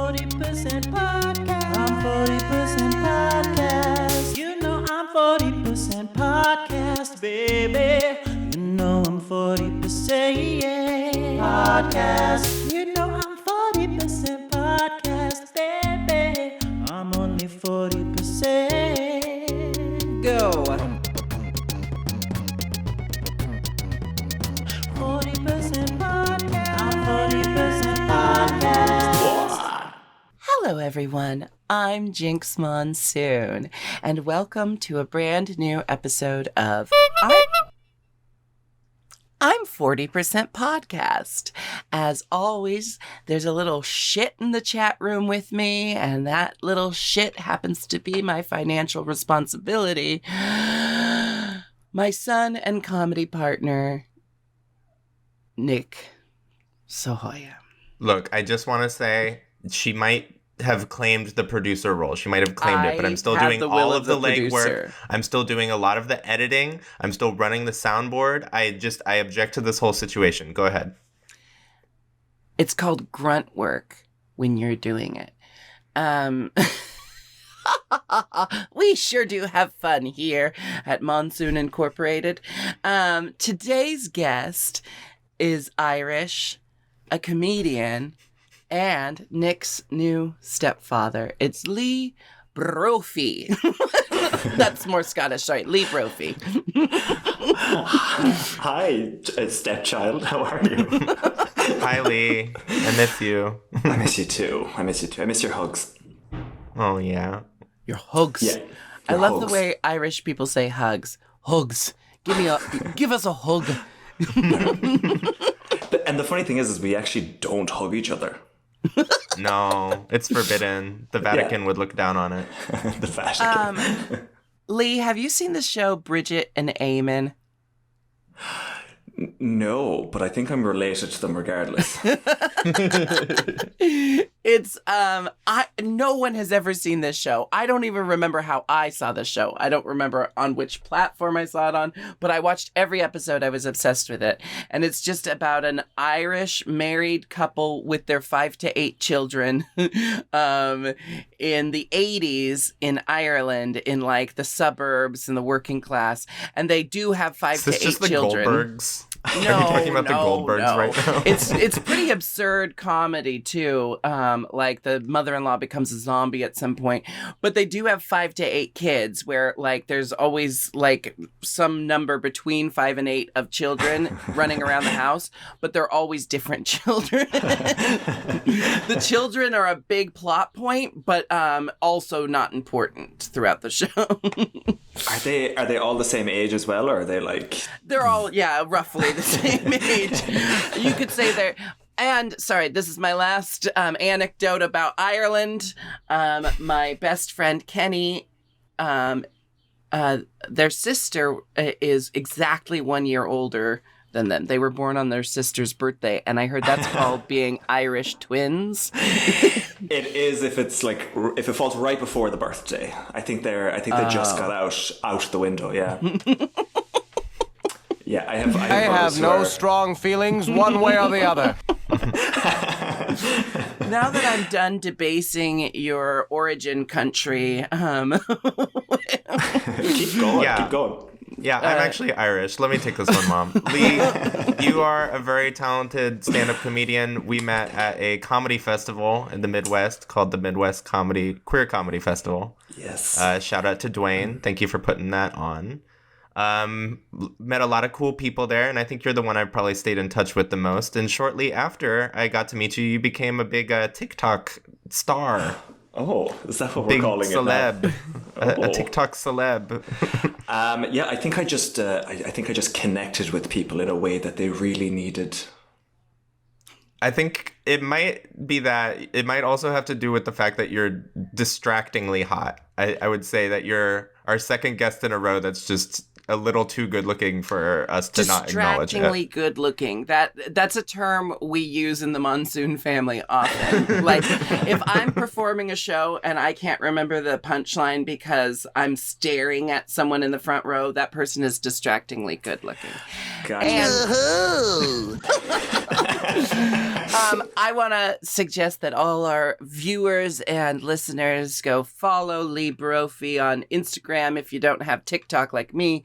40% podcast. I'm 40% podcast. You know I'm 40% podcast, baby. You know I'm 40% podcast. You know I'm 40% podcast, baby. I'm only 40%. Go. 40% podcast. I'm 40% podcast. Hello, everyone. I'm Jinkx Monsoon, and welcome to a brand new episode of I'm 40% Podcast. As always, there's a little shit in the chat room with me, and that little shit happens to be my financial responsibility. My son and comedy partner, Nick Sohoya. Look, I just want to say she might have claimed the producer role. She might have claimed it, but I'm still doing all of the legwork. I'm still doing a lot of the editing. I'm still running the soundboard. I object to this whole situation. Go ahead. It's called grunt work when you're doing it. We sure do have fun here at Monsoon Incorporated. Today's guest is Irish, a comedian, and Nick's new stepfather. It's Lee Brophy. That's more Scottish, sorry. Lee Brophy. Hi, stepchild. How are you? Hi, Lee. I miss you. I miss you too. I miss your hugs. Oh, yeah. Your hugs. Yeah. I love the way Irish people say hugs. Hugs. Give us a hug. And the funny thing is we actually don't hug each other. No, it's forbidden. The Vatican would look down on it. The Vatican. Lee, have you seen the show Bridget and Eamon? No, but I think I'm related to them regardless. It's no one has ever seen this show. I don't even remember how I saw the show. I don't remember on which platform I saw it on, but I watched every episode. I was obsessed with it. And it's just about an Irish married couple with their 5 to 8 children in the 80s in Ireland, in like the suburbs and the working class. And they do have 5 to 8 just children. The Goldbergs? No, Are you talking about the Goldbergs right now? It's pretty absurd comedy too. Like the mother-in-law becomes a zombie at some point, but they do have 5 to 8 kids, where like there's always like some number between 5 and 8 of children running around the house, but they're always different children. The children are a big plot point, but also not important throughout the show. Are they all the same age as well, or are they like... They're all, roughly the same age. You could say they're... And, sorry, this is my last anecdote about Ireland. My best friend, Kenny, their sister is exactly 1 year older than them. They were born on their sister's birthday, and I heard that's called being Irish twins. It is if it falls right before the birthday. I think they just got out the window. Yeah. Yeah, I have no strong feelings one way or the other. Now that I'm done debasing your origin country, keep going. Yeah. Keep going. Yeah, I'm actually Irish. Let me take this one, Mom. Lee, you are a very talented stand-up comedian. We met at a comedy festival in the Midwest called the Midwest Queer Comedy Festival. Yes. Shout out to Dwayne. Thank you for putting that on. Met a lot of cool people there, and I think you're the one I probably stayed in touch with the most. And shortly after I got to meet you, you became a big TikTok star. Oh, is that what we're calling celeb. it now? A TikTok celeb. Yeah, I think I just connected with people in a way that they really needed. I think it might be that. It might also have to do with the fact that you're distractingly hot. I would say that you're our second guest in a row that's just a little too good looking for us to not acknowledge it. Distractingly good looking. That's a term we use in the Monsoon family often. Like, if I'm performing a show and I can't remember the punchline because I'm staring at someone in the front row, that person is distractingly good looking. Gotcha. I want to suggest that all our viewers and listeners go follow Lee Brophy on Instagram. If you don't have TikTok like me,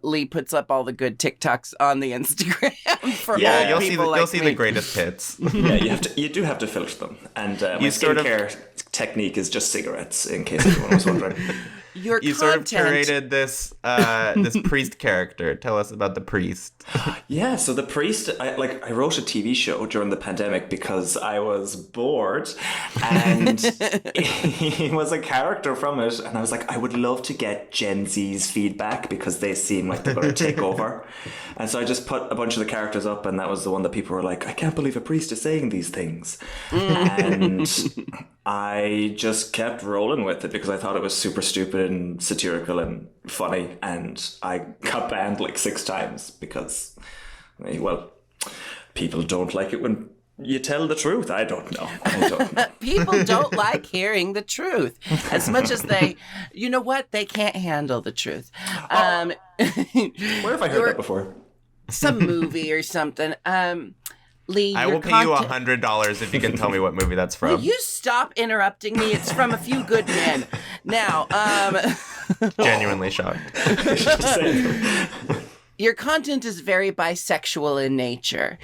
Lee puts up all the good TikToks on the Instagram for old people like you'll see me. the greatest hits. Yeah, you do have to filter them. And my skincare technique is just cigarettes, in case anyone was wondering. You sort of curated this this priest character. Tell us about the priest. Yeah, so the priest, I wrote a TV show during the pandemic because I was bored, and he was a character from it, and I was like, I would love to get Gen Z's feedback because they seem like they're going to take over. And so I just put a bunch of the characters up, and that was the one that people were like, I can't believe a priest is saying these things. And I just kept rolling with it because I thought it was super stupid and satirical and funny, and I got banned like 6 times because, well, people don't like it when you tell the truth. I don't know. People don't like hearing the truth as much as they, you know what? They can't handle the truth. Where have I heard that before? Some movie or something. Lee, I will pay you $100 if you can tell me what movie that's from. Will you stop interrupting me? It's from A Few Good Men. Now, Genuinely shocked. your content is very bisexual in nature.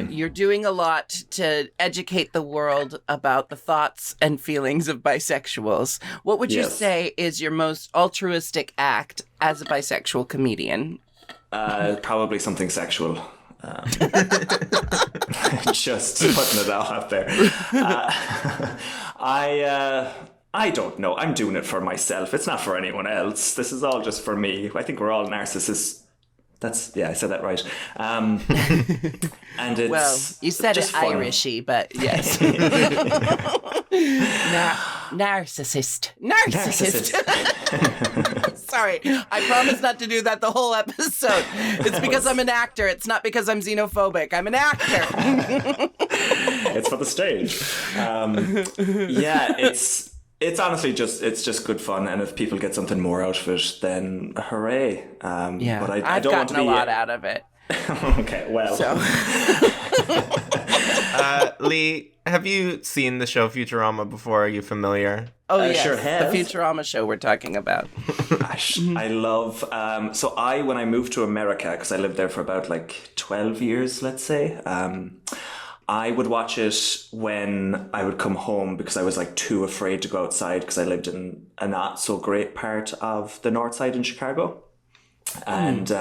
You're doing a lot to educate the world about the thoughts and feelings of bisexuals. What would you say is your most altruistic act as a bisexual comedian? Probably something sexual. Just putting it out there. I don't know. I'm doing it for myself. It's not for anyone else. This is all just for me. I think we're all narcissists. I said that right. And it's you said it fun. Irishy, but yes. Narcissist. Sorry, I promise not to do that the whole episode. It's because I'm an actor. It's not because I'm xenophobic. I'm an actor. It's for the stage. It's honestly just good fun, and if people get something more out of it, then hooray. But I don't want to be a lot out of it. Okay, well. So. Lee, have you seen the show Futurama before? Are you familiar? Oh, I yes, sure have. The Futurama show we're talking about. I love... when I moved to America, because I lived there for about 12 years, let's say, I would watch it when I would come home because I was too afraid to go outside because I lived in a not so great part of the north side in Chicago. And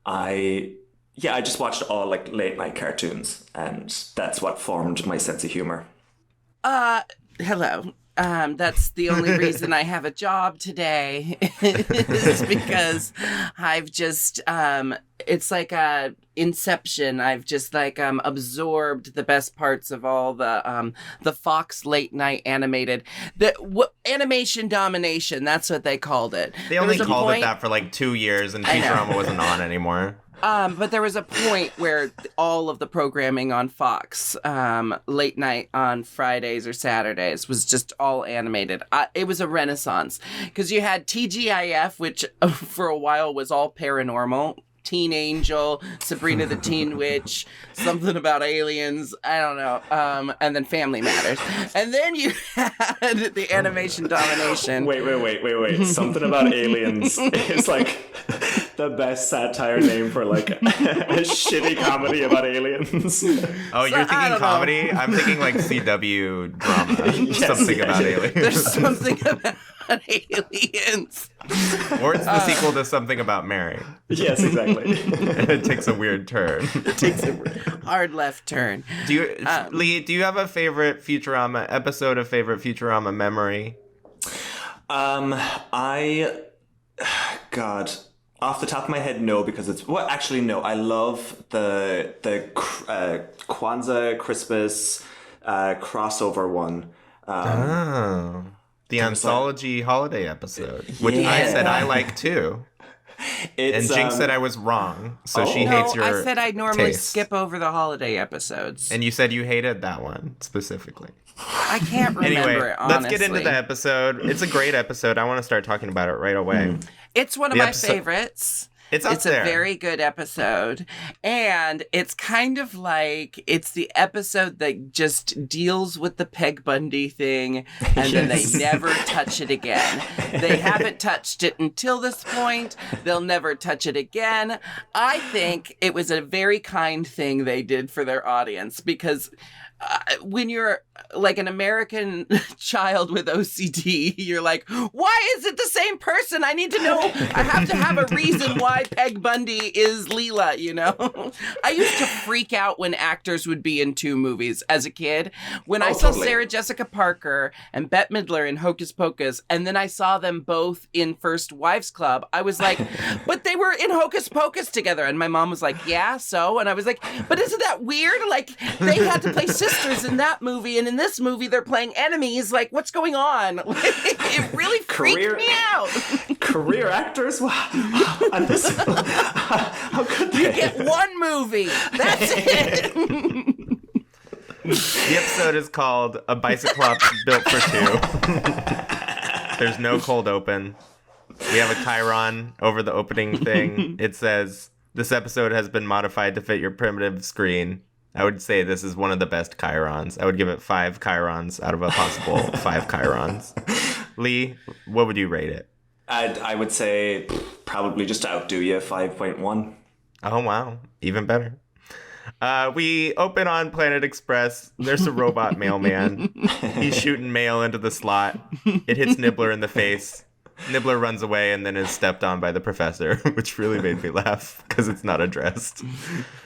I just watched all late night cartoons, and that's what formed my sense of humor. Hello. That's the only reason I have a job today is because I've just, it's like a Inception. I've just absorbed the best parts of all the Fox late night animated, animation domination. That's what they called it. They only called it that for 2 years, and Futurama wasn't on anymore. But there was a point where all of the programming on Fox, late night on Fridays or Saturdays, was just all animated. It was a renaissance because you had TGIF, which for a while was all paranormal. Teen Angel, Sabrina the Teen Witch, something about aliens, I don't know, and then Family Matters. And then you had the animation domination. Wait. Something about aliens is the best satire name for a shitty comedy about aliens. Oh, you're thinking comedy? I'm thinking CW drama. Something about aliens. There's something about aliens. Or it's the sequel to Something About Mary. Yes, exactly. It takes a weird turn. It takes a hard left turn. Lee, do you have a favorite Futurama episode, a favorite Futurama memory? God, off the top of my head, no, because it's... Well, actually, no. I love the Kwanzaa Christmas crossover one. The anthology holiday episode, which I said I like too. And Jinkx said I was wrong, so she hates your I said I normally taste. skip over the holiday episodes. And you said you hated that one specifically. I can't remember Anyway, it, honestly. let's get into the episode. It's a great episode. I want to start talking about it right away. It's one of my favorites. It's a very good episode. And it's kind of like, it's the episode that just deals with the Peg Bundy thing, and then they never touch it again. They haven't touched it until this point. They'll never touch it again. I think it was a very kind thing they did for their audience, because when you're like an American child with OCD, you're like, why is it the same person? I need to know. I have to have a reason why Peg Bundy is Leela, you know? I used to freak out when actors would be in two movies as a kid. When I saw Sarah Jessica Parker and Bette Midler in Hocus Pocus, and then I saw them both in First Wives Club, I was like, but they were in Hocus Pocus together. And my mom was like, yeah, so? And I was like, but isn't that weird? Like, they had to play sisters in that movie, and in this movie they're playing enemies. Like, what's going on? It really freaked me out. Career actors? Wow. And this, how could they? You get one movie. That's it. The episode is called A Bicyclops Built for Two. There's no cold open. We have a chyron over the opening thing. It says, this episode has been modified to fit your primitive screen. I would say this is one of the best chyrons. I would give it 5 chyrons out of a possible 5 chyrons. Lee, what would you rate it? I would say probably just to outdo you, 5.1. Oh, wow. Even better. We open on Planet Express. There's a robot mailman. He's shooting mail into the slot. It hits Nibbler in the face. Nibbler runs away and then is stepped on by the professor, which really made me laugh because it's not addressed.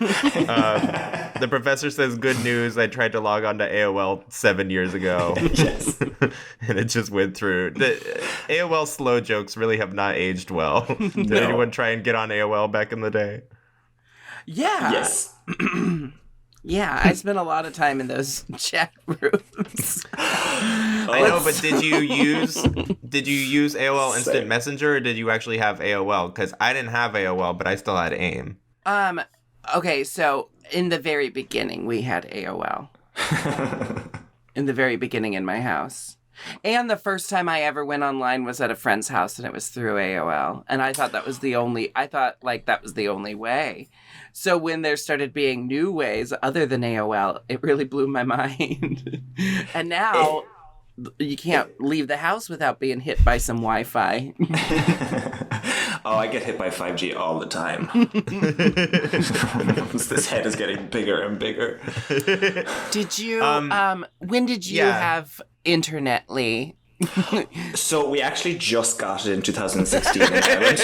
The professor says, good news, I tried to log on to AOL 7 years ago. Yes. And it just went through. The AOL slow jokes really have not aged well. Did anyone try and get on AOL back in the day? Yeah. Yes. Yeah, I spent a lot of time in those chat rooms. I know, but did you use AOL Instant Messenger, or did you actually have AOL? Because I didn't have AOL, but I still had AIM. Okay, so in the very beginning, we had AOL. In the very beginning in my house. And the first time I ever went online was at a friend's house, and it was through AOL. And I thought that was the only way. So when there started being new ways other than AOL, it really blew my mind. And now you can't leave the house without being hit by some Wi-Fi. Oh, I get hit by 5G all the time. This head is getting bigger and bigger. Did you, when did you have internet, Lee? So we actually just got it in 2016 in Ireland.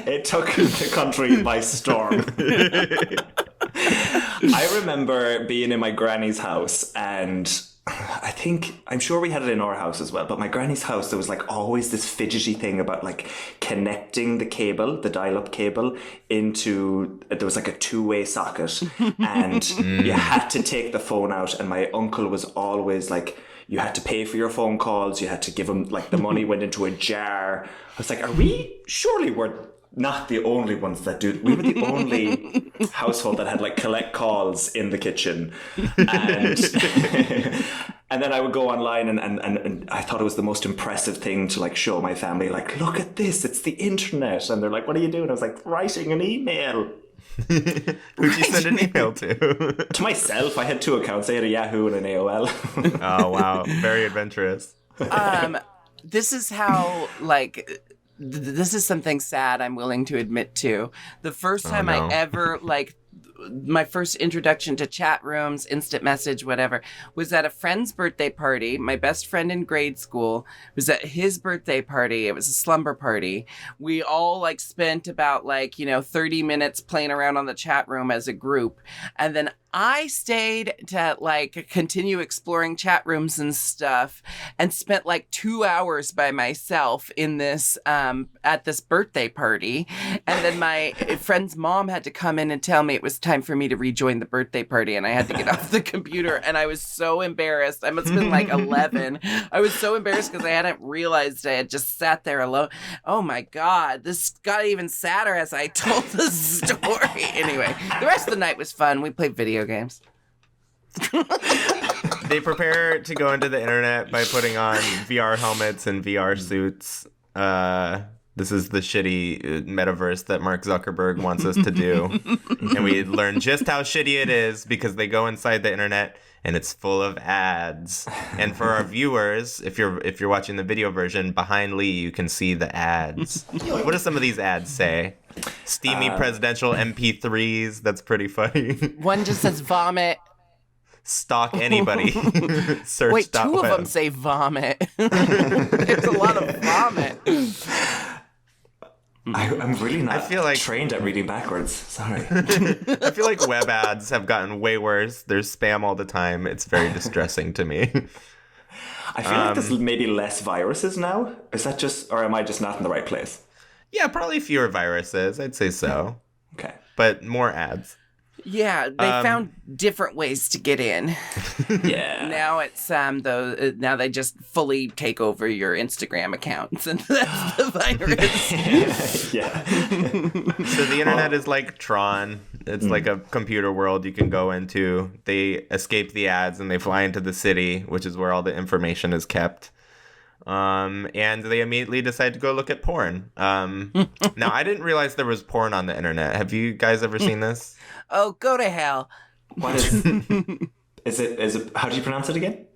It took the country by storm. I remember being in my granny's house, and I'm sure we had it in our house as well, but my granny's house, there was like always this fidgety thing about like connecting the cable, the dial-up cable, there was like a two-way socket, and you had to take the phone out, and my uncle was always like, you had to pay for your phone calls, you had to give him, like, the money went into a jar. I was like, surely we're not the only ones that do. We were the only household that had, like, collect calls in the kitchen. And and then I would go online and I thought it was the most impressive thing to, like, show my family, like, look at this, it's the internet. And they're like, what are you doing? I was like, writing an email. Who'd you send an email to? To myself. I had 2 accounts. I had a Yahoo and an AOL. Oh, wow. Very adventurous. This is how, like, this is something sad I'm willing to admit to. The first time I ever, like, my first introduction to chat rooms, instant message, whatever, was at a friend's birthday party. My best friend in grade school was at his birthday party. It was a slumber party. We all like spent about 30 minutes playing around on the chat room as a group. And then I stayed to like continue exploring chat rooms and stuff, and spent like 2 hours by myself in this at this birthday party. And then my friend's mom had to come in and tell me it was time for me to rejoin the birthday party, and I had to get off the computer. And I was so embarrassed. I must have been like 11. I was so embarrassed because I hadn't realized I had just sat there alone. Oh my God, this got even sadder as I told the story. Anyway, the rest of the night was fun. We played video games. They prepare to go into the internet by putting on VR helmets and VR suits. This is the shitty metaverse that Mark Zuckerberg wants us to do. And we learn just how shitty it is because they go inside the internet and it's full of ads. And for our viewers, if you're watching the video version, behind Lee, you can see the ads. What do some of these ads say? Steamy presidential MP3s. That's pretty funny. One just says vomit. Stalk anybody. Search. Wait, two of them say vomit. There's a lot of vomit. I'm really not I feel like trained at reading backwards. Sorry. I feel like web ads have gotten way worse. There's spam all the time. It's very distressing to me. I feel like there's maybe less viruses now. Is that just, or am I just not in the right place? Yeah, probably fewer viruses. I'd say so. Okay. But more ads. Yeah, they found different ways to get in. Yeah. Now it's now they just fully take over your Instagram accounts, and that's the virus. Yeah. So the internet is like Tron. It's like a computer world you can go into. They escape the ads and they fly into the city, which is where all the information is kept. And they immediately decide to go look at porn. Now, I didn't realize there was porn on the internet. Have you guys ever seen this? Oh, go to hell. What is it, how do you pronounce it again?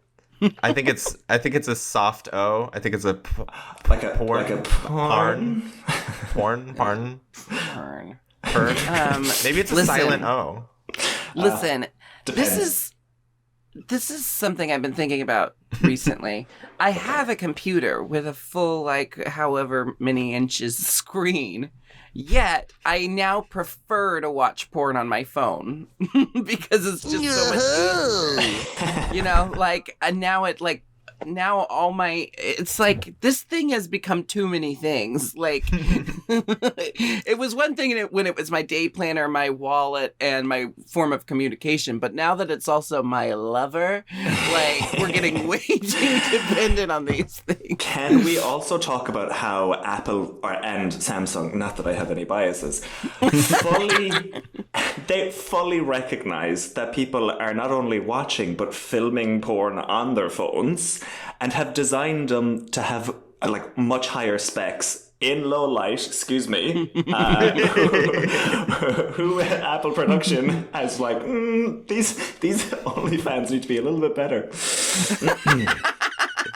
I think it's a soft O. I think it's a porn. Like a porn? Porn. Maybe it's a Listen. silent O. Listen, Depends. This is something I've been thinking about recently. I have a computer with a full, like, however many inches screen. Yet, I now prefer to watch porn on my phone because it's just so much easier. You know, like, and now it's like, this thing has become too many things. Like, it was one thing when it was my day planner, my wallet, and my form of communication. But now that it's also my lover, like, we're getting way too dependent on these things. Can we also talk about how Apple and Samsung, not that I have any biases, they fully recognize that people are not only watching but filming porn on their phones, and have designed them to have like much higher specs in low light, excuse me, who Apple production has like, these OnlyFans need to be a little bit better.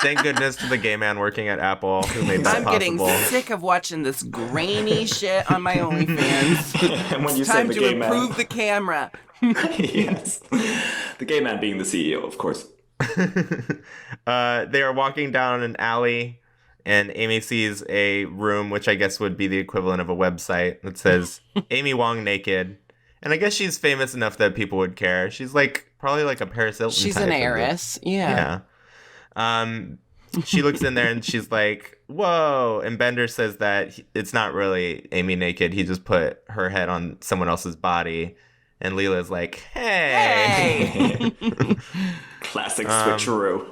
Thank goodness to the gay man working at Apple who made that I'm possible. getting sick of watching this grainy shit on my OnlyFans. And when you It's say time the to gay improve man, the camera. yes, the gay man being the CEO, of course. They are walking down an alley, and Amy sees a room, which I guess would be the equivalent of a website, that says Amy Wong naked. And I guess she's famous enough that people would care. She's like probably like a Paris Hilton She's type an of it. heiress. Yeah. She looks in there and she's like, whoa. And Bender says that it's not really Amy naked. He just put her head on someone else's body. And Leela's like, hey. Classic switcheroo.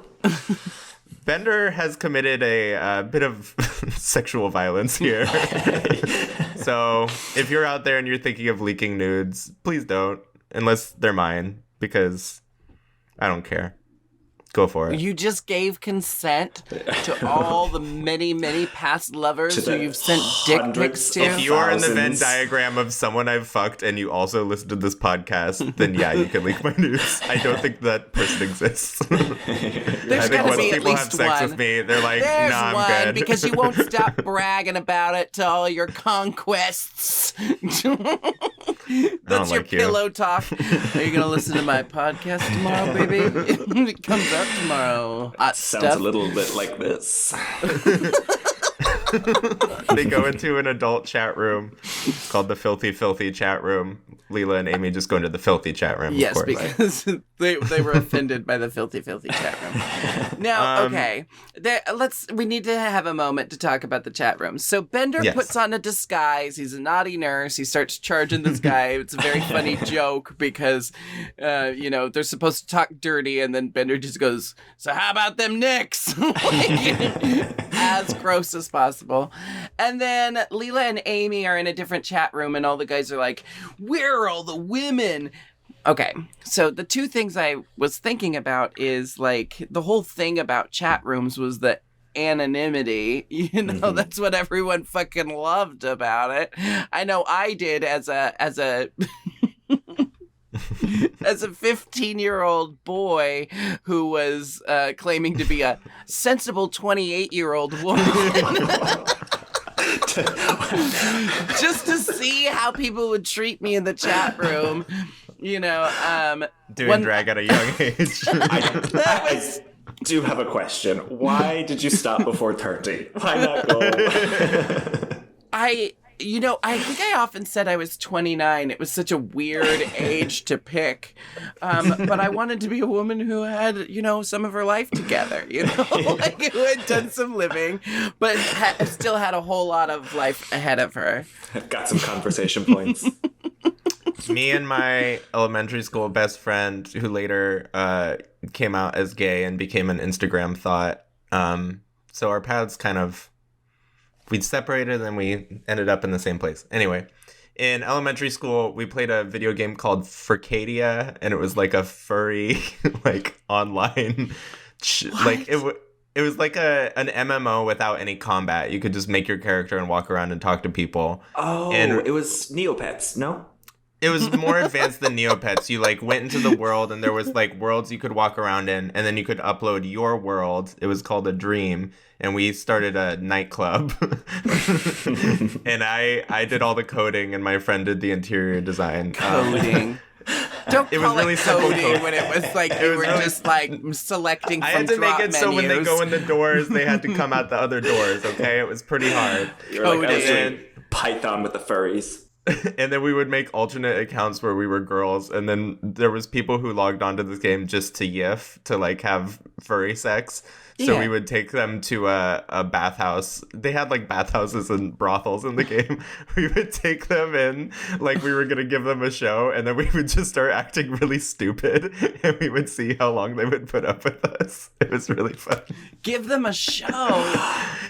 Bender has committed a bit of sexual violence here. So if you're out there and you're thinking of leaking nudes, please don't, unless they're mine, because I don't care. Go for it. You just gave consent to all the many, many past lovers who you've sent dick pics to. If you are in the Venn Thousands. diagram of someone I've fucked and you also listen to this podcast, then yeah, you can leak my nudes. I don't think that person exists. There's I think gotta once be at people have least sex one. with me, they're like, There's nah, I'm one, good. because you won't stop bragging about it to all your conquests. That's your like you. pillow talk. Are you gonna listen to my podcast tomorrow, baby? It comes out tomorrow. Hot Sounds stuff. a little bit like this. They go into an adult chat room called the Filthy Filthy chat room. Leela and Amy just go into the filthy chat room. Yes, of course. because they were offended by the filthy chat room. Now, okay, we need to have a moment to talk about the chat room. So Bender Yes. puts on a disguise. He's a naughty nurse. He starts charging this guy. It's a very funny joke because, they're supposed to talk dirty, and then Bender just goes, "So how about them Knicks?" As gross as possible. And then Leela and Amy are in a different chat room, and all the guys are like, "Where are all the women?" Okay, so the two things I was thinking about is, like, the whole thing about chat rooms was that anonymity. You know, that's what everyone fucking loved about it. I know I did as a as a 15-year-old boy who was claiming to be a sensible 28-year-old woman. Just to see how people would treat me in the chat room, you know. Doing drag at a young age. I do have a question. Why did you stop before 30? Why not go? I think I often said I was 29. It was such a weird age to pick. But I wanted to be a woman who had, you know, some of her life together, you know, like who had done some living, but still had a whole lot of life ahead of her. I've got some conversation points. Me and my elementary school best friend, who later came out as gay and became an Instagram thought. So our paths kind of... We'd separated and then we ended up in the same place. Anyway, in elementary school, we played a video game called Furcadia, and it was like a furry, like online, like it was like an MMO without any combat. You could just make your character and walk around and talk to people. Oh, and it was Neopets, no? It was more advanced than Neopets. You like went into the world and there was like worlds you could walk around in, and then you could upload your world. It was called a dream, and we started a nightclub. And I did all the coding and my friend did the interior design. Coding. Don't it call was really it simple coding when it was like you were really... just like selecting from I had to make it menus. so when they go in the doors, they had to come out the other doors, okay? It was pretty hard. You're like, I was doing Python with the furries. And then we would make alternate accounts where we were girls, and then there was people who logged onto this game just to yiff, to like have furry sex. So we would take them to a bathhouse. They had like bathhouses and brothels in the game. We would take them in like we were going to give them a show, and then we would just start acting really stupid, and we would see how long they would put up with us. It was really fun. Give them a show.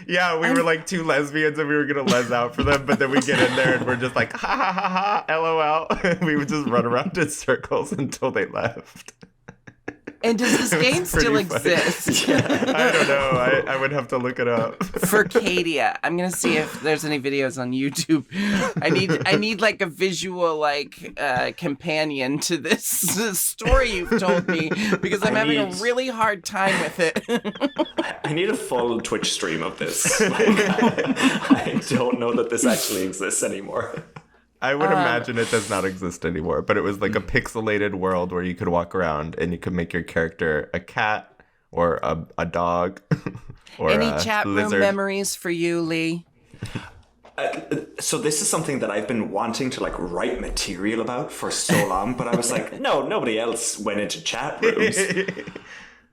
Yeah, we were like two lesbians and we were going to les out for them, but then we get in there and we're just like, ha ha ha ha, LOL. We would just run around in circles until they left. And does this game still exist? I don't know. I would have to look it up. Furcadia. I'm gonna see if there's any videos on YouTube. I need like a visual like companion to this story you've told me, because I'm having a really hard time with it. I need a full Twitch stream of this. Like, I don't know that this actually exists anymore. I would imagine it does not exist anymore, but it was like a pixelated world where you could walk around and you could make your character a cat or a dog or any a chat lizard. room memories for you, Lee? So this is something that I've been wanting to like write material about for so long, but I was like, no, nobody else went into chat rooms.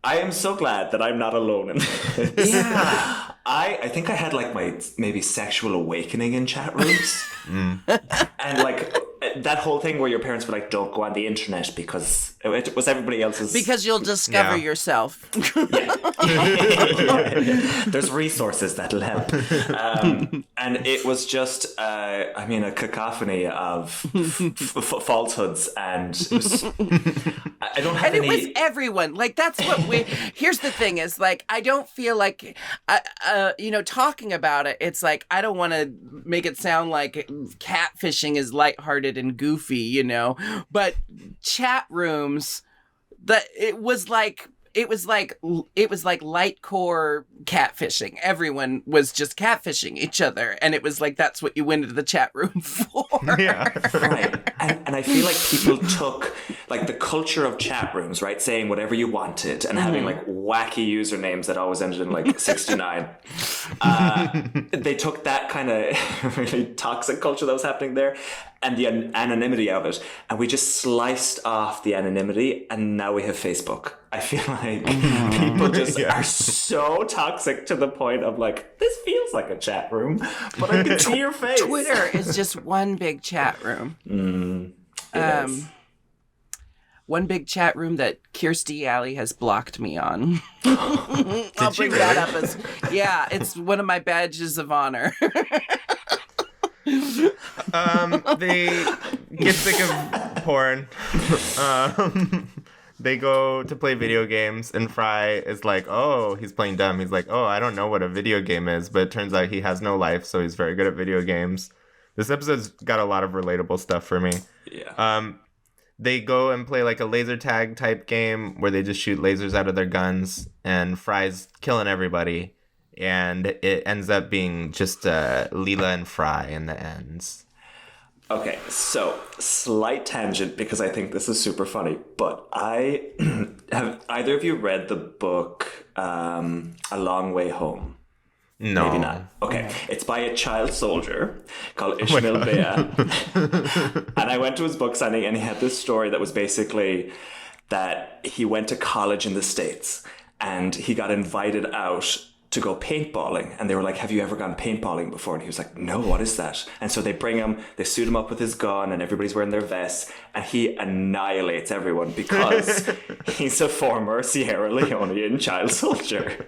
I am so glad that I'm not alone in this. Yeah. I think I had like my maybe sexual awakening in chat rooms. And like that whole thing where your parents were like, don't go on the internet because it was everybody else's. Because you'll discover yourself. There's resources that'll help. And it was just, a cacophony of falsehoods, and it was, I don't have and any... it was everyone. Like, that's what we... Here's the thing is, like, I don't feel like, talking about it, it's like, I don't want to make it sound like catfishing is lighthearted and goofy, you know? But chat rooms, it was like light core catfishing. Everyone was just catfishing each other, and it was like that's what you went into the chat room for. Yeah, right. And I feel like people took like the culture of chat rooms, right, saying whatever you wanted and having like wacky usernames that always ended in like 69. They took that kind of really toxic culture that was happening there and the anonymity of it, and we just sliced off the anonymity, and now we have Facebook. I feel like people just are so toxic to the point of like, this feels like a chat room, but I can see your face. Twitter is just one big chat room. One big chat room that Kirstie Alley has blocked me on. I'll bring that up as... Yeah, it's one of my badges of honor. They get sick of porn. They go to play video games, and Fry is like, oh, he's playing dumb. He's like, oh, I don't know what a video game is, but it turns out he has no life, so he's very good at video games. This episode's got a lot of relatable stuff for me. Yeah. They go and play like a laser tag type game where they just shoot lasers out of their guns, and Fry's killing everybody. And it ends up being just Leela and Fry in the ends. Okay, so slight tangent because I think this is super funny, but have either of you read the book A Long Way Home? No. Maybe not. Okay. It's by a child soldier called Ishmael Bea. And I went to his book signing and he had this story that was basically that he went to college in the States and he got invited out to go paintballing. And they were like, have you ever gone paintballing before? And he was like, no, what is that? And so they bring him, they suit him up with his gun and everybody's wearing their vests and he annihilates everyone because he's a former Sierra Leonean child soldier.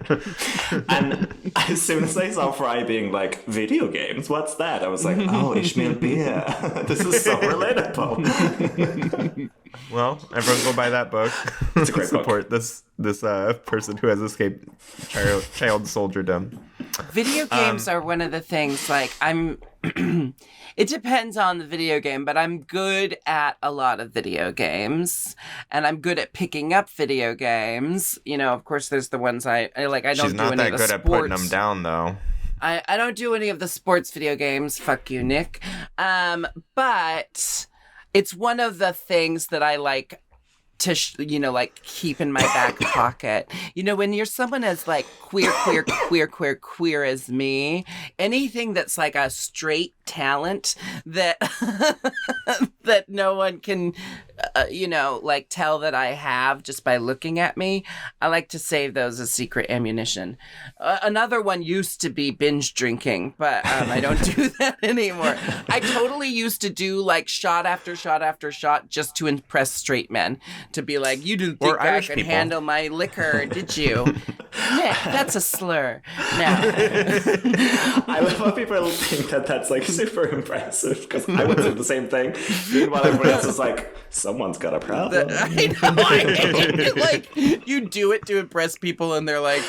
And as soon as I saw Fry being like, video games, what's that? I was like, oh, Ishmael Bea. This is so relatable. Well, everyone go buy that book. It's a great Support book. This person who has escaped child soldierdom. Video games are one of the things, like, it depends on the video game, but I'm good at a lot of video games, and I'm good at picking up video games. You know, of course, there's the ones I like. I don't She's do not any that of the good sports. at putting them down, though. I don't do any of the sports video games. Fuck you, Nick. But it's one of the things that I like to, like keep in my back pocket. You know, when you're someone as like queer as me, anything that's like a straight talent that that no one can, like tell that I have just by looking at me, I like to save those as secret ammunition. Another one used to be binge drinking, but I don't do that anymore. I totally used to do like shot after shot after shot just to impress straight men. To be like, you didn't think I could handle my liquor, did you? Nick, that's a slur. No. I love how people think that that's like super impressive because I would do the same thing. Meanwhile, everybody else is like, someone's got a problem. I know. Like, you do it to impress people and they're like,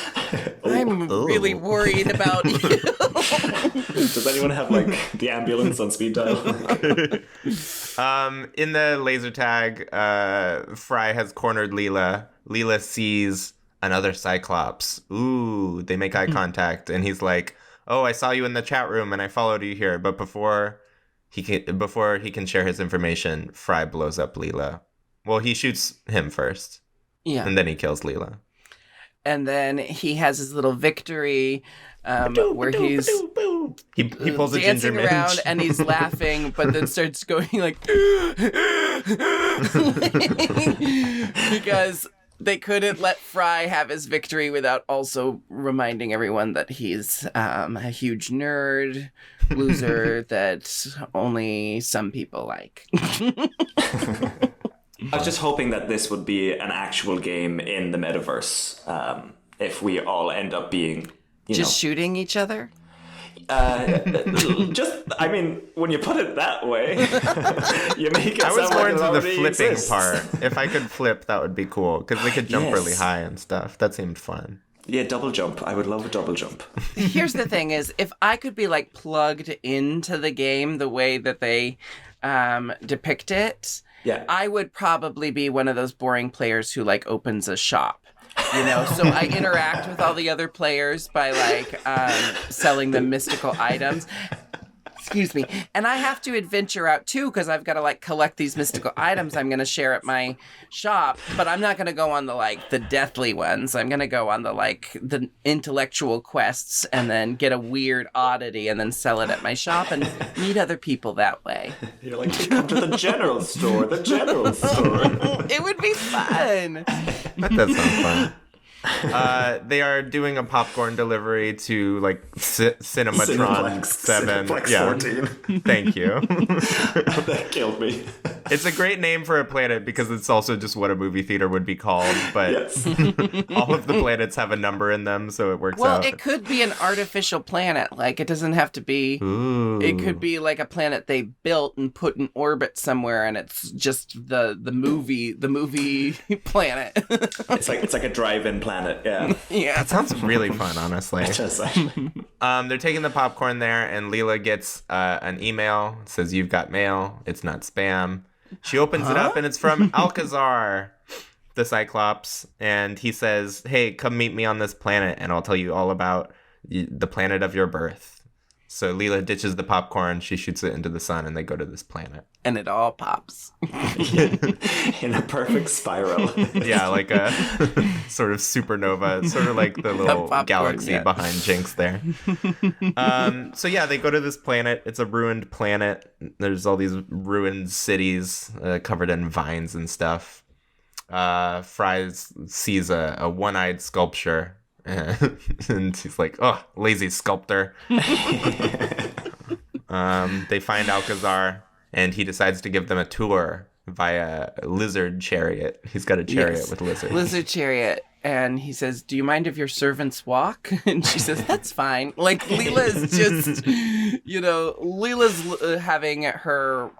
I'm really worried about you. Does anyone have like the ambulance on speed dial? In the laser tag, Fry has cornered Leela. Leela sees another Cyclops. Ooh, they make eye contact, and he's like, "Oh, I saw you in the chat room, and I followed you here." But before he can share his information, Fry blows up Leela. Well, he shoots him first, and then he kills Leela. And then he has his little victory. Where he's he pulls a dancing ginger around minge. and he's laughing, but then starts going like because they couldn't let Fry have his victory without also reminding everyone that he's a huge nerd loser that only some people like. I was just hoping that this would be an actual game in the metaverse. If we all end up being shooting each other? I mean, when you put it that way, you make it I was sound more like it into the already flipping exists. part. If I could flip, that would be cool because they could jump Yes. really high and stuff. That seemed fun. Yeah, double jump. I would love a double jump. Here's the thing is, if I could be like plugged into the game the way that they depict it, I would probably be one of those boring players who like opens a shop. So I interact with all the other players by like selling them mystical items. Excuse me. And I have to adventure out too because I've got to like collect these mystical items I'm going to share at my shop. But I'm not going to go on the deathly ones. I'm going to go on the intellectual quests and then get a weird oddity and then sell it at my shop and meet other people that way. You're like, come to the general store. The general store. It would be fun. That does sound fun. They are doing a popcorn delivery to like Cinematron 7. Cineplex Yeah. 14. Thank you. That killed me. It's a great name for a planet because it's also just what a movie theater would be called, but Yes. all of the planets have a number in them, so it works Well, out. it could be an artificial planet. Like, it doesn't have to be. Ooh. It could be like a planet they built and put in orbit somewhere, and it's just the movie planet. It's like a drive-in planet. Yeah. Yeah. That sounds really fun, honestly. It's just like, They're taking the popcorn there, and Leela gets an email. It says, "You've got mail. It's not spam." She opens it up, and it's from Alcazar, the Cyclops, and he says, "Hey, come meet me on this planet, and I'll tell you all about the planet of your birth." So Leela ditches the popcorn, she shoots it into the sun, and they go to this planet. And it all pops. in a perfect spiral. Yeah, like a sort of supernova, sort of like the little popcorn, galaxy yeah. behind Jinkx there. So yeah, they go to this planet. It's a ruined planet. There's all these ruined cities covered in vines and stuff. Fry sees a one-eyed sculpture. And he's like, "Oh, lazy sculptor." They find Alcazar, and he decides to give them a tour via lizard chariot. He's got a chariot Yes. with lizards. Lizard chariot. And he says, "Do you mind if your servants walk?" And she says, "That's fine." Like, Leela is just, Leela's having her,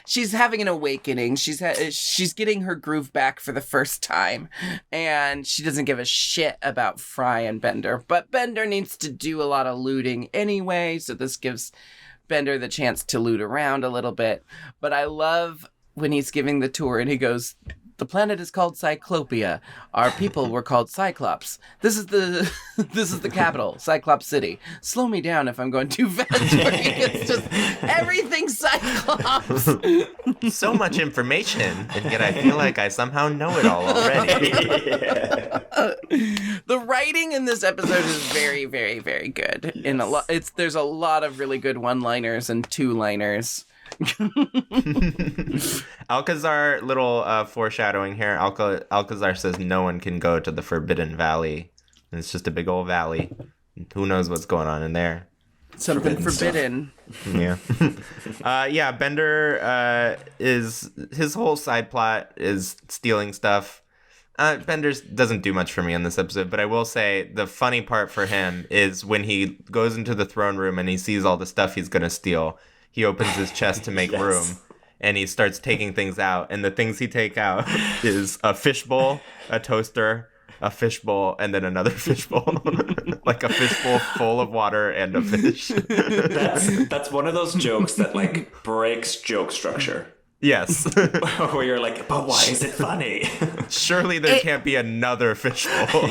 she's having an awakening. She's getting her groove back for the first time, and she doesn't give a shit about Fry and Bender. But Bender needs to do a lot of looting anyway, so this gives Bender the chance to loot around a little bit. But I love when he's giving the tour and he goes, "The planet is called Cyclopia. Our people were called Cyclops. This is the capital, Cyclops City. Slow me down if I'm going too fast." It's just everything Cyclops. So much information, and yet I feel like I somehow know it all already. The writing in this episode is very, very, very good. Yes. There's a lot of really good one-liners and two-liners. Alcazar, little foreshadowing here. Alcazar says no one can go to the Forbidden Valley. And it's just a big old valley. Who knows what's going on in there? Something Forbidden forbidden. Yeah. Bender his whole side plot is stealing stuff. Bender doesn't do much for me in this episode, but I will say the funny part for him is when he goes into the throne room and he sees all the stuff he's going to steal. He opens his chest to make Yes. room, and he starts taking things out. And the things he take out is a fishbowl, a toaster, a fishbowl, and then another fishbowl. Like a fishbowl full of water and a fish. That's one of those jokes that like breaks joke structure. Yes. Where you're like, but why is it funny? Surely there can't be another fishbowl.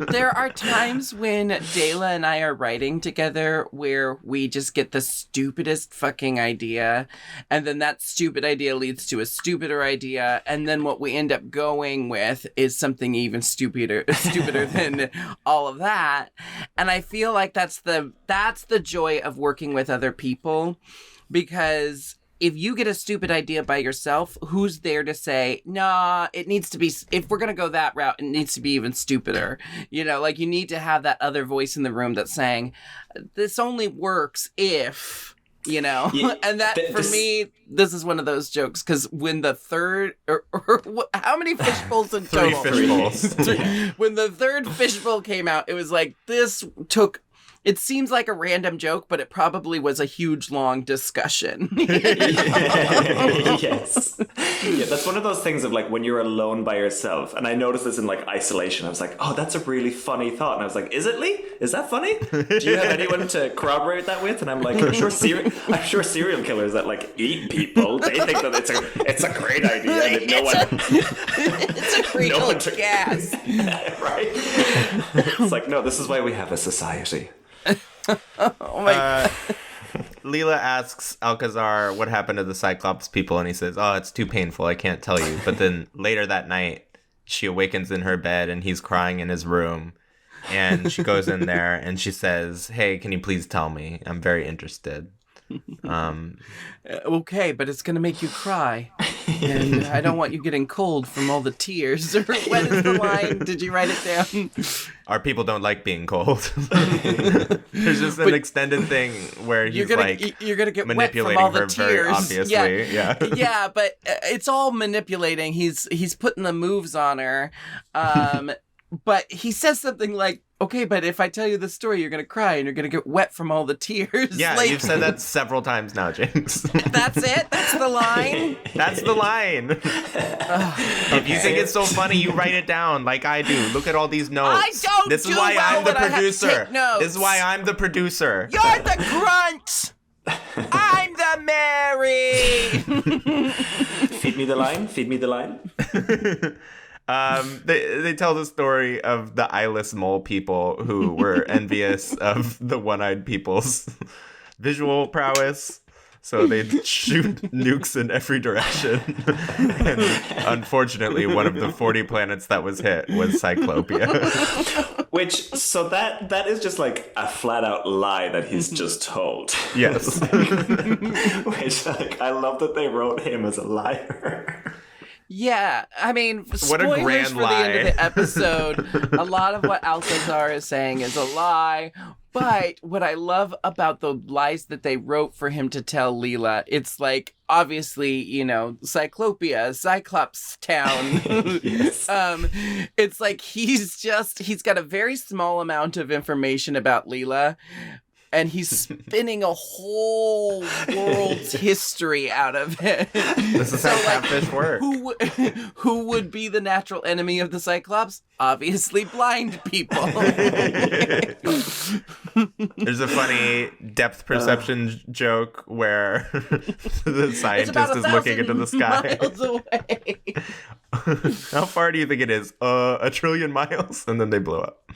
There are times when Dayla and I are writing together where we just get the stupidest fucking idea, and then that stupid idea leads to a stupider idea, and then what we end up going with is something even stupider than all of that. And I feel like that's the joy of working with other people, because if you get a stupid idea by yourself, who's there to say, nah, it needs to be, if we're going to go that route, it needs to be even stupider. Like, you need to have that other voice in the room that's saying, this only works if, Yeah, and that, for me, this is one of those jokes, because when the third, how many fishbowls in Three total? fishbowls. When the third fishbowl came out, it was like, it seems like a random joke, but it probably was a huge, long discussion. Yes. Yeah, that's one of those things of like when you're alone by yourself. And I noticed this in like isolation. I was like, oh, that's a really funny thought. And I was like, is it, Lee? Is that funny? Do you have anyone to corroborate that with? And I'm like, I'm sure serial killers that like eat people, they think that it's a great idea. And no one... It's a real No one gas. Right? It's like, no, this is why we have a society. Oh my God. Leela asks Alcazar what happened to the Cyclops people, and he says, oh, it's too painful, I can't tell you. But then later that night, she awakens in her bed, and he's crying in his room. And she goes in there, and she says, hey, can you please tell me? I'm very interested. Okay, but it's going to make you cry. And I don't want you getting cold from all the tears. Or what is the line? Did you write it down? Our people don't like being cold. There's just an extended thing where he's you're gonna get manipulating wet from all her the very tears. obviously. Yeah. Yeah, but it's all manipulating. He's putting the moves on her. But he says something like, okay, but if I tell you the story, you're going to cry and you're going to get wet from all the tears. Yeah, like, you've said that several times now, Jinkx. That's it? That's the line? That's the line. If you think it's so funny, you write it down like I do. Look at all these notes. I don't This is do why well I'm the when I have to producer. take notes. This is why I'm the producer. You're the grunt! I'm the Mary! Feed me the line. Feed me the line. They tell the story of the eyeless mole people who were envious of the one-eyed people's visual prowess. So they'd shoot nukes in every direction. And unfortunately, one of the 40 planets that was hit was Cyclopia. So that is just like a flat out lie that he's just told. Yes. Which, like, I love that they wrote him as a liar. Yeah, I mean, What a spoilers grand for lie. the end of the episode. A lot of what Alcazar is saying is a lie. But what I love about the lies that they wrote for him to tell Leela, it's like, obviously, Cyclopia, Cyclops town. Yes. It's like he's got a very small amount of information about Leela. And he's spinning a whole world's history out of it. This is how catfish work. Who would be the natural enemy of the Cyclops? Obviously, blind people. There's a funny depth perception joke where the scientist is looking into the sky. Miles away. How far do you think it is? 1 trillion miles? And then they blow up.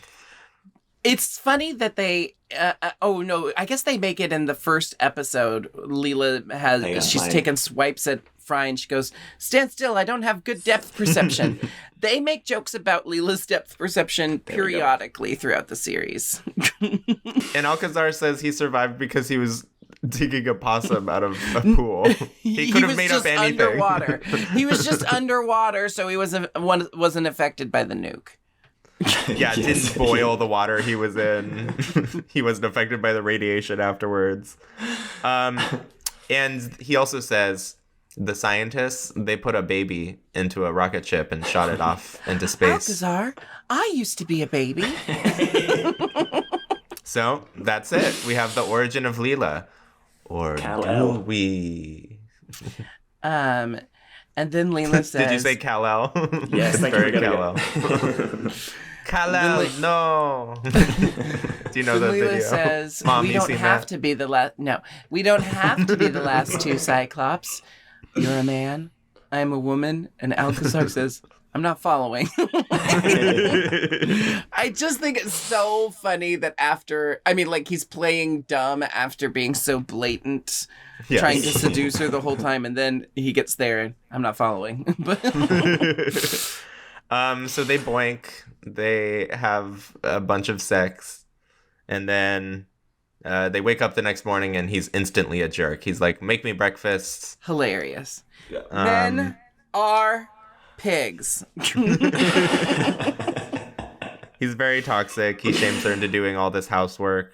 It's funny that they. I guess they make it in the first episode. Leela she's taking swipes at Fry and she goes, "Stand still, I don't have good depth perception." They make jokes about Leela's depth perception periodically throughout the series. And Alcazar says he survived because he was digging a possum out of a pool. He could have made up anything. Underwater. He was just underwater, so he wasn't affected by the nuke. Yeah, it didn't boil the water he was in. He wasn't affected by the radiation afterwards. And he also says the scientists, they put a baby into a rocket ship and shot it off into space. Alcazar, I used to be a baby. So that's it. We have the origin of Leela. Or Kal-El. do we? And then Leela says... Did you say Kal-El? Yes, It's thank you for very getting Kal-El. Kal-El, no. Do you know that Leela video? says, Mom, we you don't seen have that? to be the last... No, we don't have to be the last two Cyclops. You're a man, I'm a woman, and Alcazar says, I'm not following. I just think it's so funny that he's playing dumb after being so blatant, Yes. trying to seduce her the whole time, and then he gets there and I'm not following. But So they boink, they have a bunch of sex, and then they wake up the next morning and he's instantly a jerk. He's like, make me breakfast. hilarious. Yeah. Men are pigs. He's very toxic. He shames her into doing all this housework.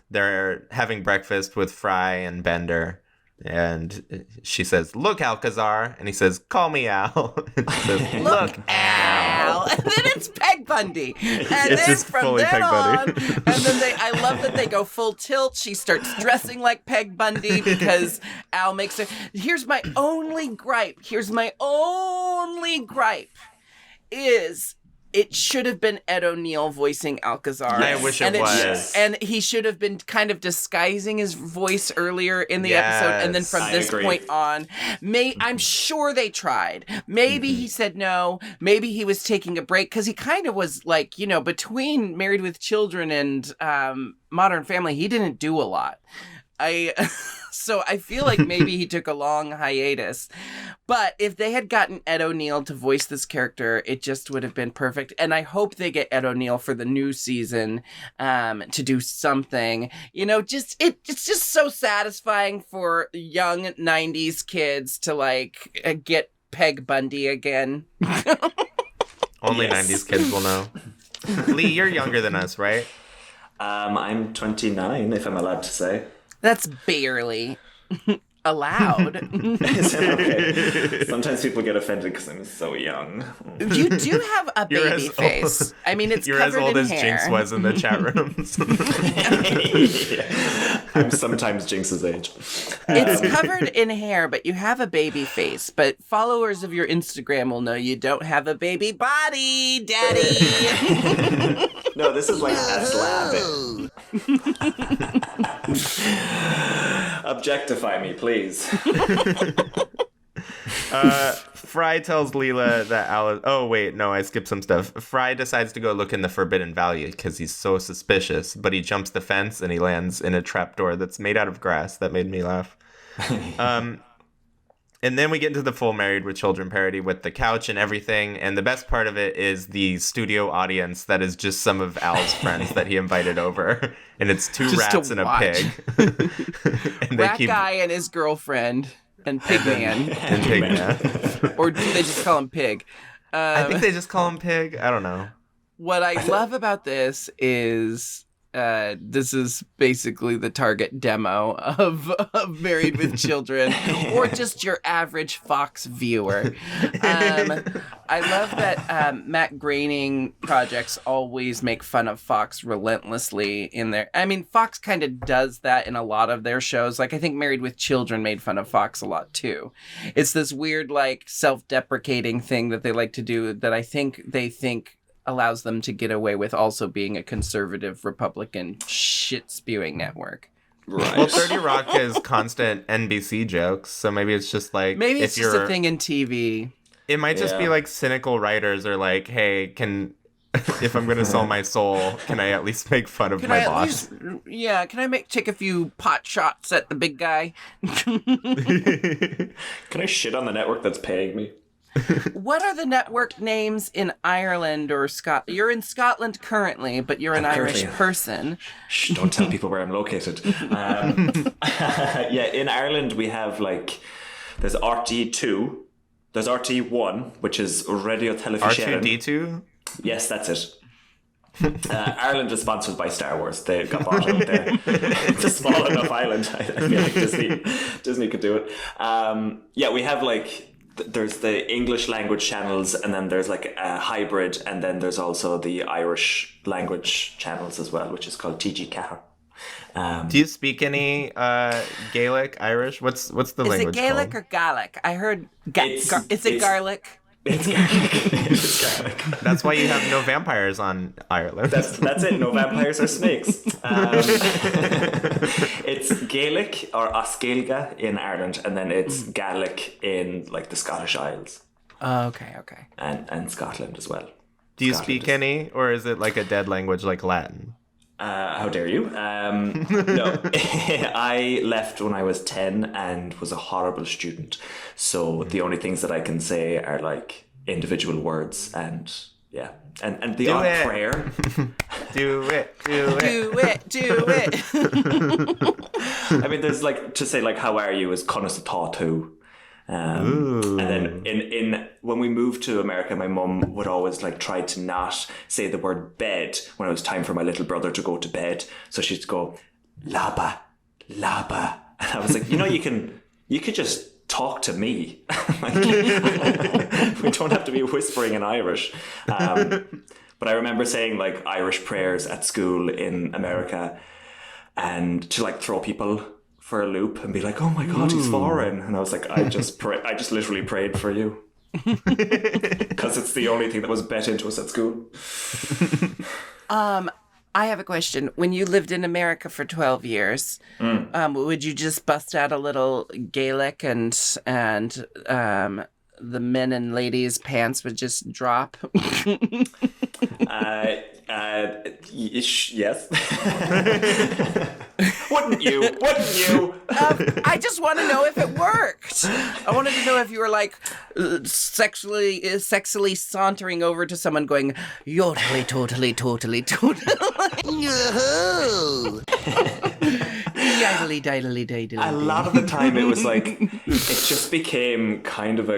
They're having breakfast with Fry and Bender. And she says, look, Alcazar. And he says, call me Al. And she says, look, Al. And then it's Peg Bundy. And It's then just from fully then Peg on, Bundy. and then I love that they go full tilt. She starts dressing like Peg Bundy because Al makes her. Here's my only gripe is it should have been Ed O'Neill voicing Alcazar. I wish it was. And he should have been kind of disguising his voice earlier in the episode. And then from I this agree. point on, I'm sure they tried. Maybe he said no. Maybe he was taking a break because he kind of was like, between Married with Children and Modern Family, he didn't do a lot. So I feel like maybe he took a long hiatus. But if they had gotten Ed O'Neill to voice this character, it just would have been perfect. And I hope they get Ed O'Neill for the new season to do something. You know, it's just so satisfying for young 90s kids to, like, get Peg Bundy again. Only 90s kids will know. Lee, you're younger than us, right? I'm 29, if I'm allowed to say. That's barely allowed. Is it okay? Sometimes people get offended because I'm so young. You do have a baby face. I mean, it's You're covered as old in as hair. Jinkx was in the chat rooms. Yeah. I'm sometimes Jinx's age. It's covered in hair, but you have a baby face. But followers of your Instagram will know you don't have a baby body, daddy. No, this is like S Lab. Objectify me, please. Fry tells Leela that Alice... Oh, wait, no, I skipped some stuff. Fry decides to go look in the Forbidden Valley because he's so suspicious, but he jumps the fence and he lands in a trapdoor that's made out of grass. That made me laugh. And then we get into the full Married with Children parody with the couch and everything. And the best part of it is the studio audience that is just some of Al's friends that he invited over. And it's two Just to rats and a watch. pig. And Rat guy and his girlfriend and Pig Man. And Pig Man. Or do they just call him Pig? I think they just call him Pig. I don't know. What I love about this is this is basically the target demo of Married with Children, or just your average Fox viewer. I love that Matt Groening projects always make fun of Fox relentlessly in there. I mean, Fox kind of does that in a lot of their shows. Like, I think Married with Children made fun of Fox a lot, too. It's this weird, like, self-deprecating thing that they like to do that I think they think allows them to get away with also being a conservative Republican shit-spewing network. Right. Well, 30 Rock is constant NBC jokes, so maybe it's just like... Maybe it's if just you're, a thing in TV. It might just be like cynical writers are like, hey, if I'm going to sell my soul, can I at least make fun of my boss? Can I take a few pot shots at the big guy? Can I shit on the network that's paying me? What are the network names in Ireland or Scotland? You're in Scotland currently, but you're an Irish person. Shh, don't tell people where I'm located. Yeah, in Ireland we have like, there's RT2, there's RT1, which is Radio Telefiscéireann. R2D2? Yes, that's it. Ireland is sponsored by Star Wars. They got bought out there. It's a small enough island. I feel like Disney could do it. Yeah, we have like, there's the English language channels, and then there's like a hybrid, and then there's also the Irish language channels as well, which is called TG Cahir. Do you speak any Gaelic, Irish? What's the language Is it Gaelic called? or Gaelic? I heard It's garlic? It's Gaelic. That's why you have no vampires on Ireland. That's it. No vampires or snakes. It's Gaelic or Oscailga in Ireland, and then it's Gaelic in like the Scottish Isles. Okay. And Scotland as well. Do you Scotland speak is- any, or is it like a dead language like Latin? How dare you? No, I left when I was 10 and was a horrible student. So the only things that I can say are like individual words and yeah. And the Do odd it. prayer. Do it. Do it. I mean, there's like, to say like, how are you is Conas Tatu. And then in when we moved to America, my mum would always like try to not say the word bed when it was time for my little brother to go to bed. So she'd go, laba, laba. And I was like, you could just talk to me. Like, we don't have to be whispering in Irish. But I remember saying like Irish prayers at school in America, and to like throw people for a loop and be like, oh my God, he's foreign. And I was like, I just literally prayed for you. Because it's the only thing that was bet into us at school. I have a question. When you lived in America for 12 years, would you just bust out a little Gaelic and the men and ladies' pants would just drop? Yes. Wouldn't you? I just want to know if it worked. I wanted to know if you were like sexily sauntering over to someone going, yodely, totally. Yidely, didely, didely. A lot of the time it was like, it just became kind of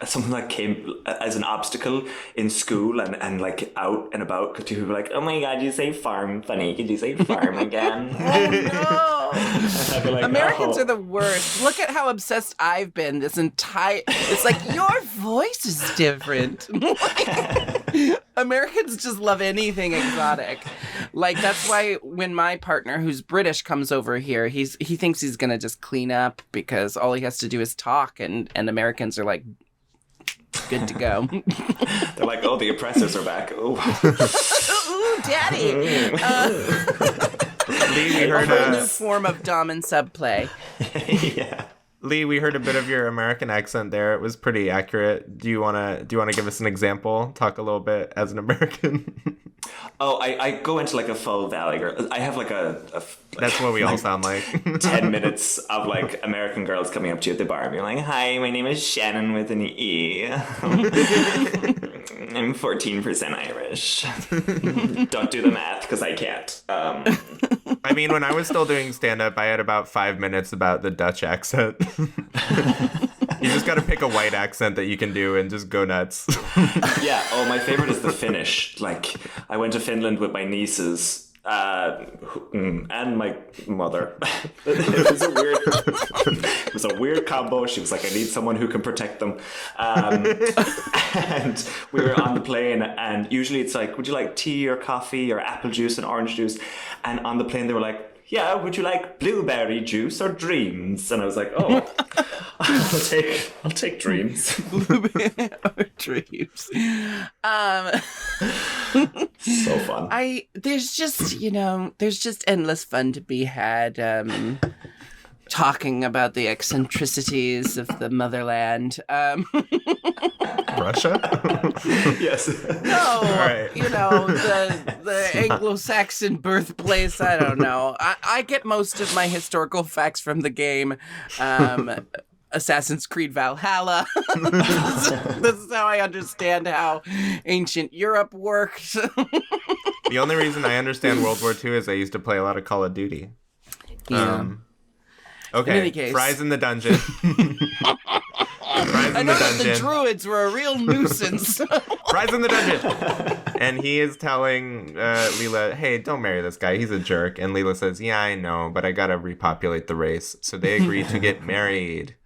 something that came as an obstacle in school and like out and about, because people were like, oh my god, you say farm funny, could you say farm again? Oh no. Like, Americans are the worst. Look at how obsessed I've been this entire... It's like, your voice is different. Americans just love anything exotic. Like, that's why when my partner, who's British, comes over here, he thinks he's going to just clean up because all he has to do is talk, and Americans are like, good to go. They're like, oh, the oppressors are back. Ooh, daddy. Lee, we heard a whole new form of dom and sub play. yeah. Lee, we heard a bit of your American accent there. It was pretty accurate. Do you wanna give us an example? Talk a little bit as an American. Oh, I go into like a full Valley girl. I have like That's what we all sound like. 10 minutes of like American girls coming up to you at the bar and being like, hi, my name is Shannon with an E. I'm 14% Irish. Don't do the math because I can't. I mean, when I was still doing stand-up, I had about 5 minutes about the Dutch accent. You just got to pick a white accent that you can do and just go nuts. Yeah. Oh, my favorite is the Finnish. Like, I went to Finland with my nieces. And my mother. It was a weird combo. She was like, I need someone who can protect them. And we were on the plane, and usually it's like, would you like tea or coffee or apple juice and orange juice? And on the plane they were like, yeah, would you like blueberry juice or dreams? And I was like, oh, I'll take dreams. Blueberry or dreams. So fun. There's just endless fun to be had. Talking about the eccentricities of the motherland. Russia? Yes. No, Right. the Anglo-Saxon birthplace, I don't know. I get most of my historical facts from the game. Assassin's Creed Valhalla. This is how I understand how ancient Europe worked. The only reason I understand World War II is I used to play a lot of Call of Duty. Yeah. Okay, In any case. fries in the dungeon. I know that the druids were a real nuisance. Fries in the dungeon. And he is telling Leela, hey, don't marry this guy. He's a jerk. And Leela says, yeah, I know, but I got to repopulate the race. So they agree to get married.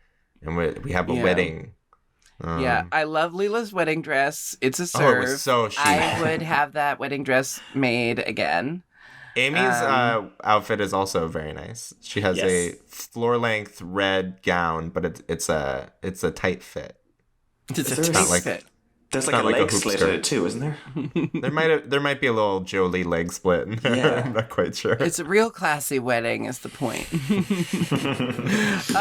And we have a wedding. Yeah, I love Leela's wedding dress. It's a serve. Oh, it was so chic. I would have that wedding dress made again. Amy's outfit is also very nice. She has a floor-length red gown, but it's a tight fit. It's a tight fit. There's like a leg slit in it too, isn't there? There might be a little Jolie leg split in there. Yeah. I'm not quite sure. It's a real classy wedding is the point.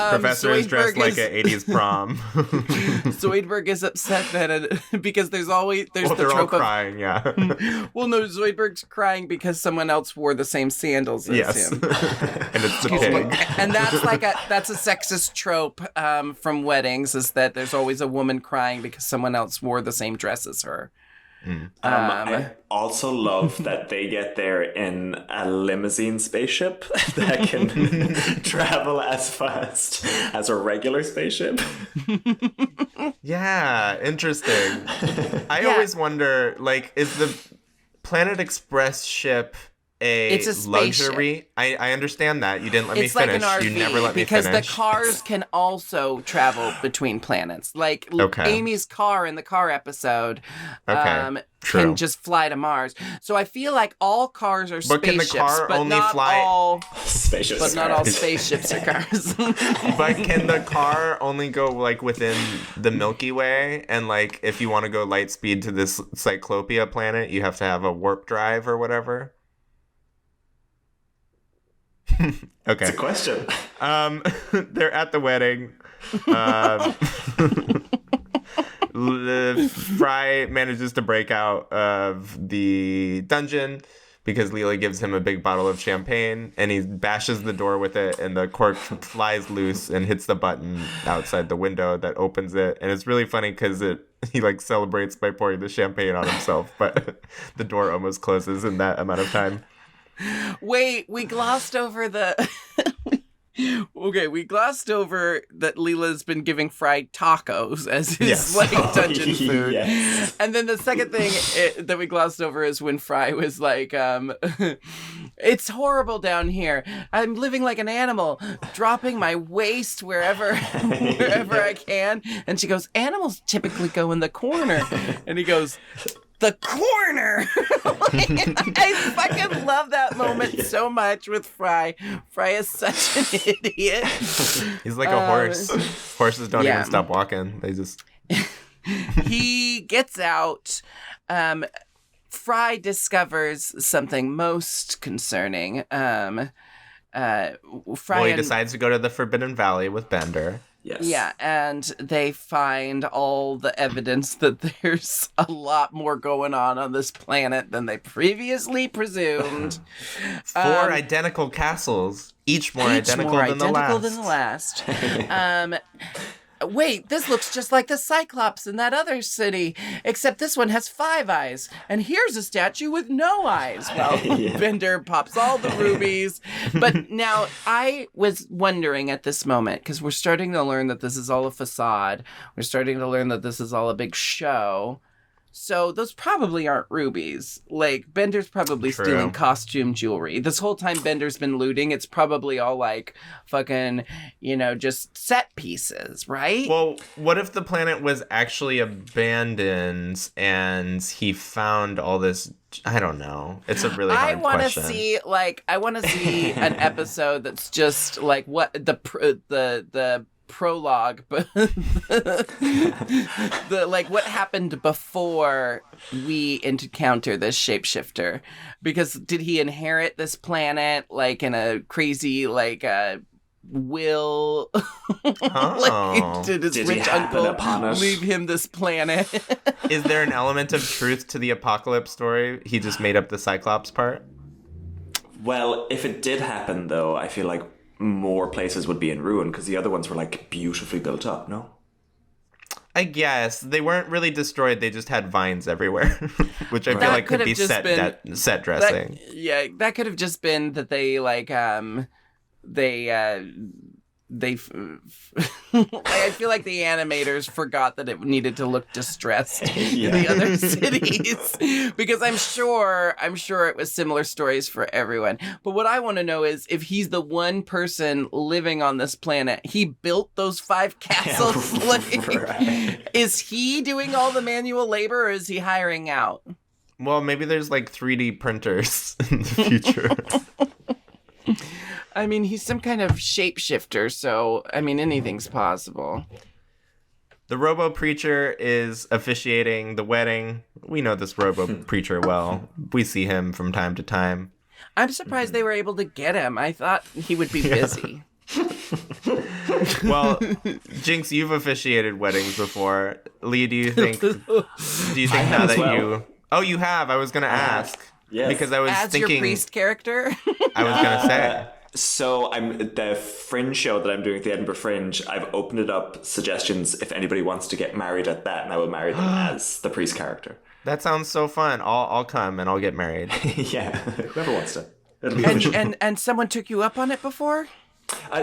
Professor is dressed like an 80s prom. Zoidberg is upset that because there's the they're trope all crying, yeah. Well, no, Zoidberg's crying because someone else wore the same sandals as him. And it's the pig. And that's a sexist trope from weddings, is that there's always a woman crying because someone else wore the same dress as her. I also love that they get there in a limousine spaceship that can travel as fast as a regular spaceship. Yeah, interesting. I always wonder, like, is the Planet Express ship it's a luxury? I understand that. You didn't let me finish. Like an RV, you never let me finish. Because the cars can also travel between planets. Like Amy's car in the car episode can just fly to Mars. So I feel like all cars are spaceships, can the car but only not fly... all spaceships. But not all spaceships are cars. But can the car only go like within the Milky Way? And like if you want to go light speed to this Cyclopia planet, you have to have a warp drive or whatever? Okay. It's a question. Fry manages to break out of the dungeon because Leela gives him a big bottle of champagne, and he bashes the door with it, and the cork flies loose and hits the button outside the window that opens it. And it's really funny because he like celebrates by pouring the champagne on himself, but the door almost closes in that amount of time. Wait, we glossed over the... Okay, we glossed over that Leela's been giving Fry tacos as his dungeon food. Yes. And then the second thing that we glossed over is when Fry was like, it's horrible down here. I'm living like an animal, dropping my waste wherever I can. And she goes, animals typically go in the corner. And he goes, the corner. I fucking love that moment so much with Fry. Fry is such an idiot. He's like a horse. Horses don't even stop walking. They just... He gets out. Fry discovers something most concerning. Fry he decides to go to the Forbidden Valley with Bender. Yes. Yeah, and they find all the evidence that there's a lot more going on this planet than they previously presumed. 4 identical castles, each more identical than the last. Wait, this looks just like the Cyclops in that other city, except this one has 5 eyes, and here's a statue with no eyes. Well, Bender pops all the rubies. But now, I was wondering at this moment, because we're starting to learn that this is all a facade, we're starting to learn that this is all a big show, so those probably aren't rubies. Like, Bender's probably True. stealing costume jewelry. This whole time Bender's been looting, it's probably all like fucking, just set pieces, right? Well, what if the planet was actually abandoned and he found all this? I don't know. It's a really hard question. I want to see an episode that's just like what the prologue, but what happened before we encounter this shapeshifter, because did he inherit this planet like in a crazy will did his rich uncle leave him this planet? Is there an element of truth to the apocalypse story? He just made up the Cyclops part? Well, if it did happen though, I feel like more places would be in ruin because the other ones were like beautifully built up, no? I guess. They weren't really destroyed, they just had vines everywhere, which I feel like could be set dressing. That could have just been that they I feel like the animators forgot that it needed to look distressed in the other cities, because I'm sure it was similar stories for everyone. But what I want to know is if he's the one person living on this planet, he built those 5 castles. Is he doing all the manual labor, or is he hiring out? Well, maybe there's like 3D printers in the future. I mean, he's some kind of shapeshifter, so, I mean, anything's possible. The Robo-Preacher is officiating the wedding. We know this Robo-Preacher well. We see him from time to time. I'm surprised they were able to get him. I thought he would be busy. Well, Jinkx, you've officiated weddings before. Lee, do you think now that you... Oh, you have? I was going to ask. Yes. Because I was thinking... As your priest character? I was going to say... So the Fringe show that I'm doing at the Edinburgh Fringe, I've opened it up suggestions if anybody wants to get married at that, and I will marry them as the priest character. That sounds so fun. I'll come and I'll get married. Yeah, whoever wants to. It'll be fun. And someone took you up on it before?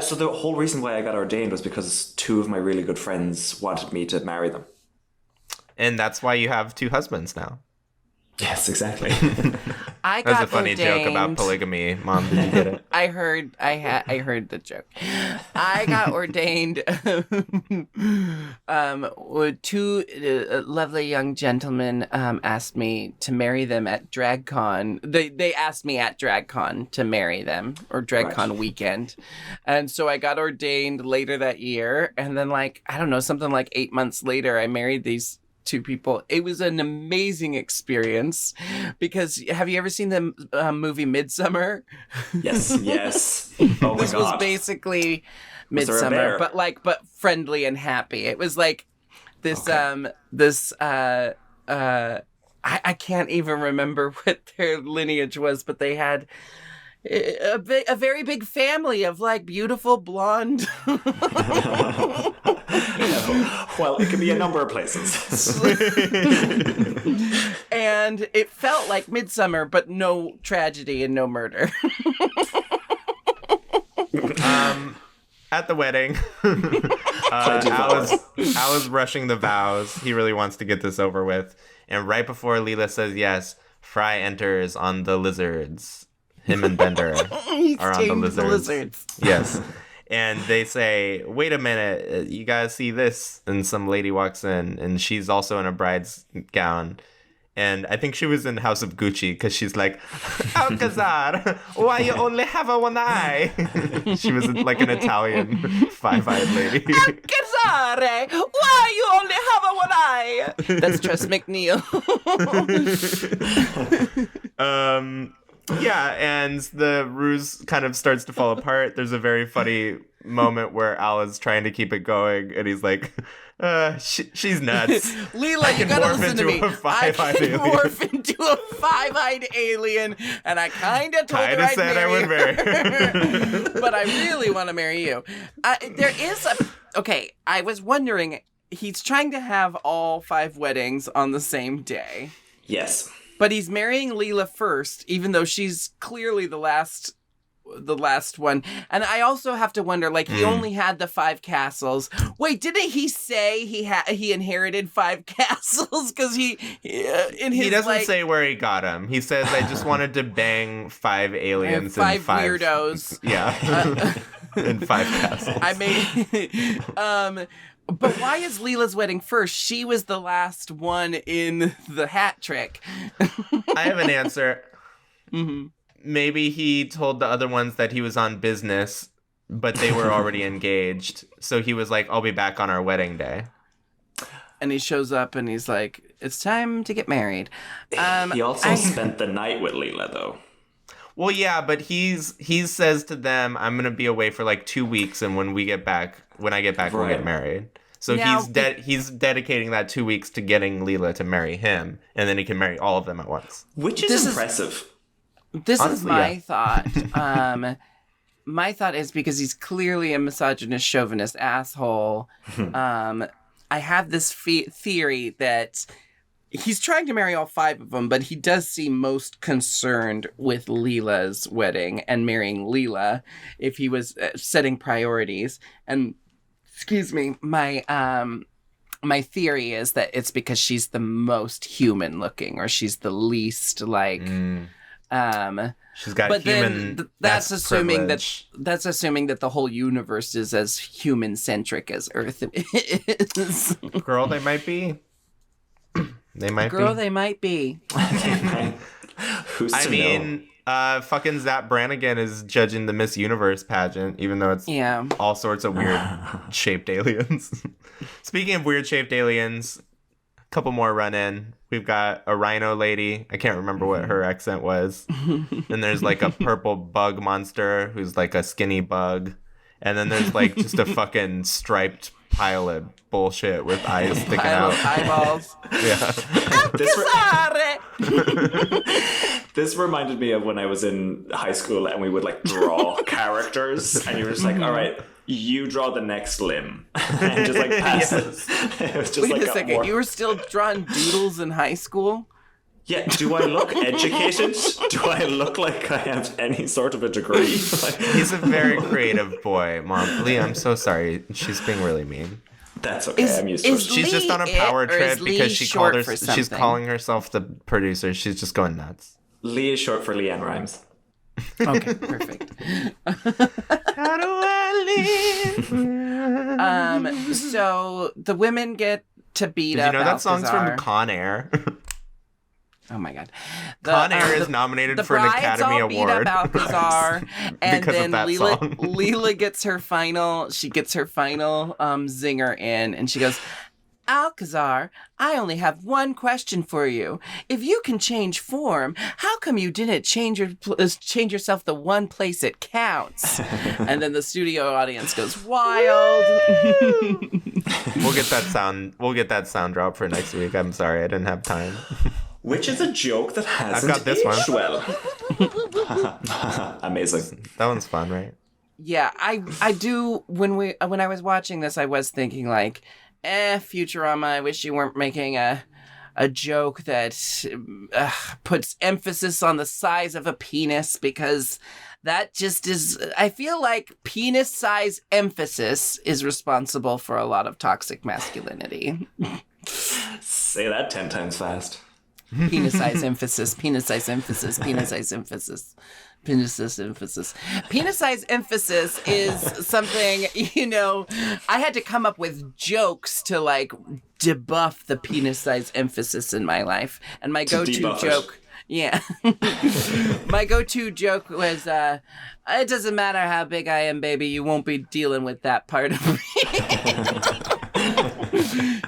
So the whole reason why I got ordained was because 2 of my really good friends wanted me to marry them. And that's why you have 2 husbands now. Yes, exactly. I That's got a funny ordained. Joke about polygamy. Mom, did you get it? I heard the joke. I got ordained. 2 lovely young gentlemen asked me to marry them at DragCon. They asked me at DragCon to marry them, or DragCon weekend. And so I got ordained later that year. And then something like 8 months later, I married these 2 people. It was an amazing experience because have you ever seen the movie Midsummer? Yes. Oh my God. This was basically Midsummer, but friendly and happy. It was like I can't even remember what their lineage was, but they had a very big family of like beautiful blonde. Well, it could be a number of places. And it felt like Midsummer, but no tragedy and no murder. At the wedding, Al is rushing the vows. He really wants to get this over with. And right before Leela says yes, Fry enters on the lizards. Him and Bender are on the lizards. Yes. And they say, wait a minute, you guys see this? And some lady walks in, and she's also in a bride's gown. And I think she was in House of Gucci, because she's like, Alcazar, why you only have a one eye? She was like an Italian five-eyed lady. Alcazar, why you only have a one eye? That's Tress McNeil. Yeah, and the ruse kind of starts to fall apart. There's a very funny moment where Al is trying to keep it going, and he's like, she's nuts. Leela, you gotta listen to me. I can morph into a five-eyed alien, and I kind of told her I would marry her. But I really want to marry you. Okay, I was wondering, he's trying to have all 5 weddings on the same day. Yes. But he's marrying Leela first, even though she's clearly the last one. And I also have to wonder, like, he only had the 5 castles. Wait, didn't he say he inherited 5 castles? Because he doesn't say where he got them. He says, I just wanted to bang 5 aliens and 5 weirdos. Yeah. And 5 castles. I mean, but why is Leela's wedding first? She was the last one in the hat trick. I have an answer. Mm-hmm. Maybe he told the other ones that he was on business, but they were already engaged. So he was like, I'll be back on our wedding day. And he shows up and he's like, it's time to get married. He also spent the night with Leela, though. Well, yeah, but he says to them, I'm going to be away for like 2 weeks. And when I get back, we'll get married. So now, he's dedicating that 2 weeks to getting Leela to marry him. And then he can marry all of them at once. Which is impressive. This is my thought. My thought is because he's clearly a misogynist, chauvinist asshole. I have this theory that he's trying to marry all 5 of them, but he does seem most concerned with Leela's wedding and marrying Leela if he was setting priorities. And, excuse me, my theory is that it's because she's the most human looking, or she's the least like... she's got but human. Then that's assuming that the whole universe is as human centric as Earth is. Girl, they might be. They might be. Who's to know? Fucking Zap Brannigan is judging the Miss Universe pageant, even though it's all sorts of weird shaped aliens. Speaking of weird shaped aliens, a couple more run in. We've got a rhino lady. I can't remember what her accent was. Then there's like a purple bug monster who's like a skinny bug. And then there's like just a fucking striped pile of bullshit with eyes sticking out. Eyeballs. Yeah. This reminded me of when I was in high school and we would like draw characters and you were just like, all right, you draw the next limb. And just like pass it. It was just Wait a second, you were still drawing doodles in high school? Yeah, do I look educated? Do I look like I have any sort of a degree? He's a very creative boy, Mom. Lee, I'm so sorry. She's being really mean. That's okay. I'm used to it. She's just on a power trip because she's calling herself the producer. She's just going nuts. Lee is short for Leanne Rhymes. Okay, perfect. How do I live? So the women get to beat up. Did you know that Alcazar. song's from Con Air? Oh my God. Con Air is nominated for an Academy Award. Beat up Alcazar, and because then of that song. Leela gets her final zinger in, and she goes, Alcazar, I only have one question for you. If you can change form, how come you didn't change yourself the one place it counts? And then the studio audience goes wild. We'll get that sound drop for next week. I'm sorry, I didn't have time. Which is a joke that hasn't I've got this aged one. well. Amazing. That one's fun, right? Yeah, I do. When I was watching this, I was thinking like, Futurama, I wish you weren't making a joke that puts emphasis on the size of a penis, because that just is, I feel like penis size emphasis is responsible for a lot of toxic masculinity. Say that 10 times fast. Penis size emphasis, penis size emphasis, penis size emphasis. Penis size emphasis. Penis size emphasis is something, I had to come up with jokes to like debuff the penis size emphasis in my life. And my go-to joke, my go-to joke was, it doesn't matter how big I am, baby, you won't be dealing with that part of me.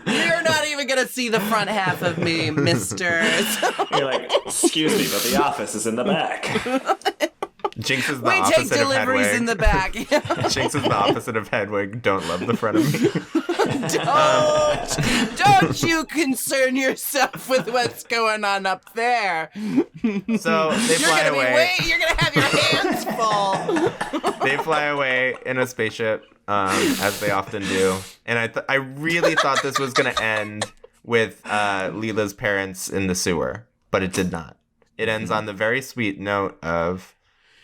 You're not even gonna see the front half of me, mister. You're like, excuse me, but the office is in the back. Jinkx is the we opposite take deliveries of Hedwig. in the back. Jinkx is the opposite of Hedwig. Don't love the front of me. Don't you concern yourself with what's going on up there. So they fly away. You're gonna have your hands full. They fly away in a spaceship, as they often do. And I really thought this was going to end with Leela's parents in the sewer, but it did not. It ends on the very sweet note of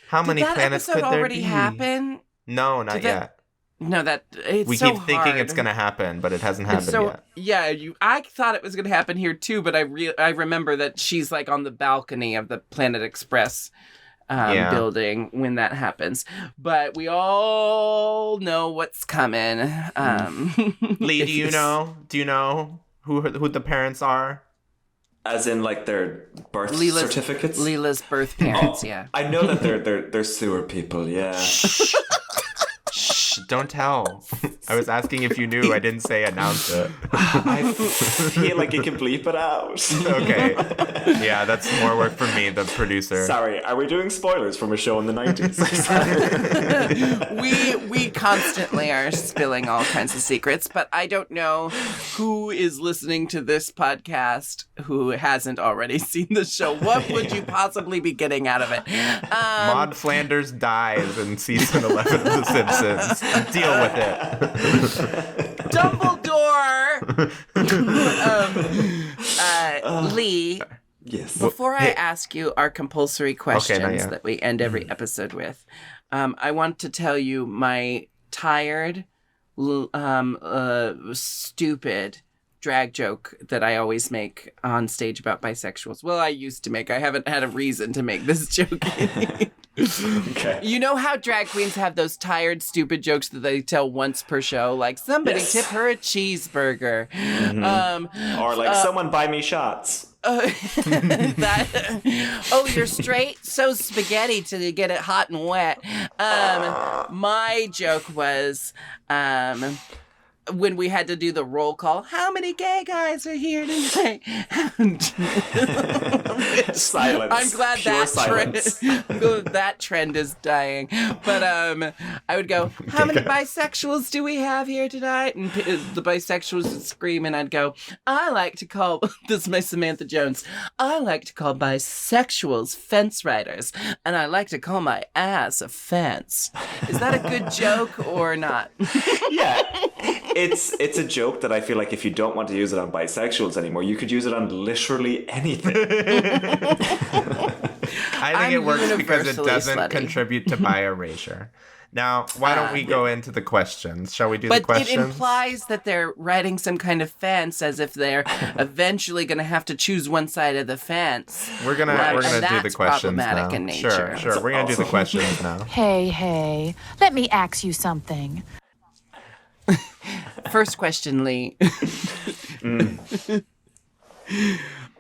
how many planets could there be? Did that episode already happen? No, not yet. No, it's we so keep thinking hard. it's going to happen, but it hasn't happened yet. Yeah, I thought it was going to happen here too, but I remember that she's like on the balcony of the Planet Express building when that happens. But we all know what's coming. Lee, do you know who the parents are? As in, like, their birth certificates? Leela's birth parents, yeah. I know that they're sewer people, yeah. Shh, don't tell. I was asking if you knew. I didn't say announce it. I feel like you can bleep it out. Okay. Yeah, that's more work for me, the producer. Sorry, are we doing spoilers from a show in the 90s? We constantly are spilling all kinds of secrets, but I don't know who is listening to this podcast who hasn't already seen the show. What would you possibly be getting out of it? Maud Flanders dies in season 11 of The Simpsons. Deal with it. Dumbledore! Lee, Yes. before I ask you our compulsory questions yet. that we end every episode with, I want to tell you my tired, stupid drag joke that I always make on stage about bisexuals. Well, I used to make. I haven't had a reason to make this joke. Okay. You know how drag queens have those tired, stupid jokes that they tell once per show? Like, somebody Yes. tip her a cheeseburger. Or like, someone buy me shots. You're straight? So spaghetti till you get it hot and wet. My joke was, when we had to do the roll call, how many gay guys are here tonight? Silence. I'm glad Pure silence. that trend is dying. But I would go, how many bisexuals do we have here tonight? And the bisexuals would scream, and I'd go, I like to call, this is my Samantha Jones, I like to call bisexuals fence riders, and I like to call my ass a fence. Is that a good joke or not? Yeah. It's a joke that I feel like if you don't want to use it on bisexuals anymore, you could use it on literally anything. I think it works because it universally doesn't slutty. contribute to bi erasure. Now, why don't we go into the questions? Shall we do the But questions? it implies that they're riding some kind of fence, as if they're eventually going to have to choose one side of the fence. We're gonna And do the that's questions problematic now. in nature. Sure. We're gonna do the questions now. Hey, let me ask you something. First question, Lee.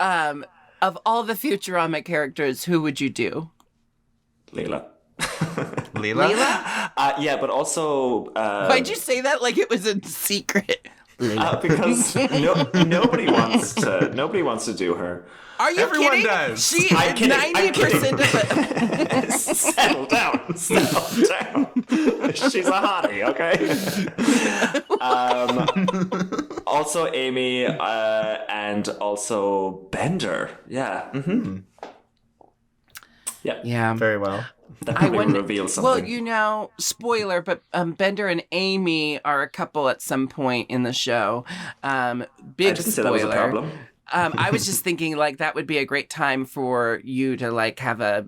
Of all the Futurama characters, who would you do? Leela. Leela? Leela? Yeah, but also... Why'd you say that like it was a secret? Because nobody wants to do her. Are you Everyone kidding? does. She I'm kidding, 90% of it. Settle down. She's a hottie, okay? Also Amy, and also Bender. Yeah. Mm-hmm. Yeah. Very well. That probably reveals something. Well, spoiler, but Bender and Amy are a couple at some point in the show. Big I didn't spoiler. say that was a problem. I was just thinking, like, that would be a great time for you to, like, have a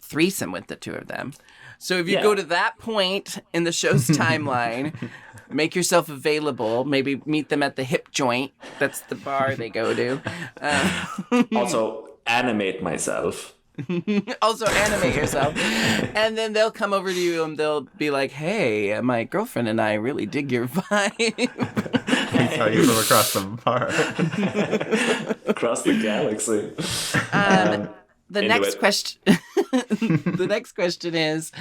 threesome with the two of them. So if you go to that point in the show's timeline, make yourself available. Maybe meet them at the hip joint. That's the bar they go to. Also, animate myself. Also animate yourself. And then they'll come over to you and they'll be like, hey, my girlfriend and I really dig your vibe. I saw you from across the bar. Across the galaxy. The next question the next question is,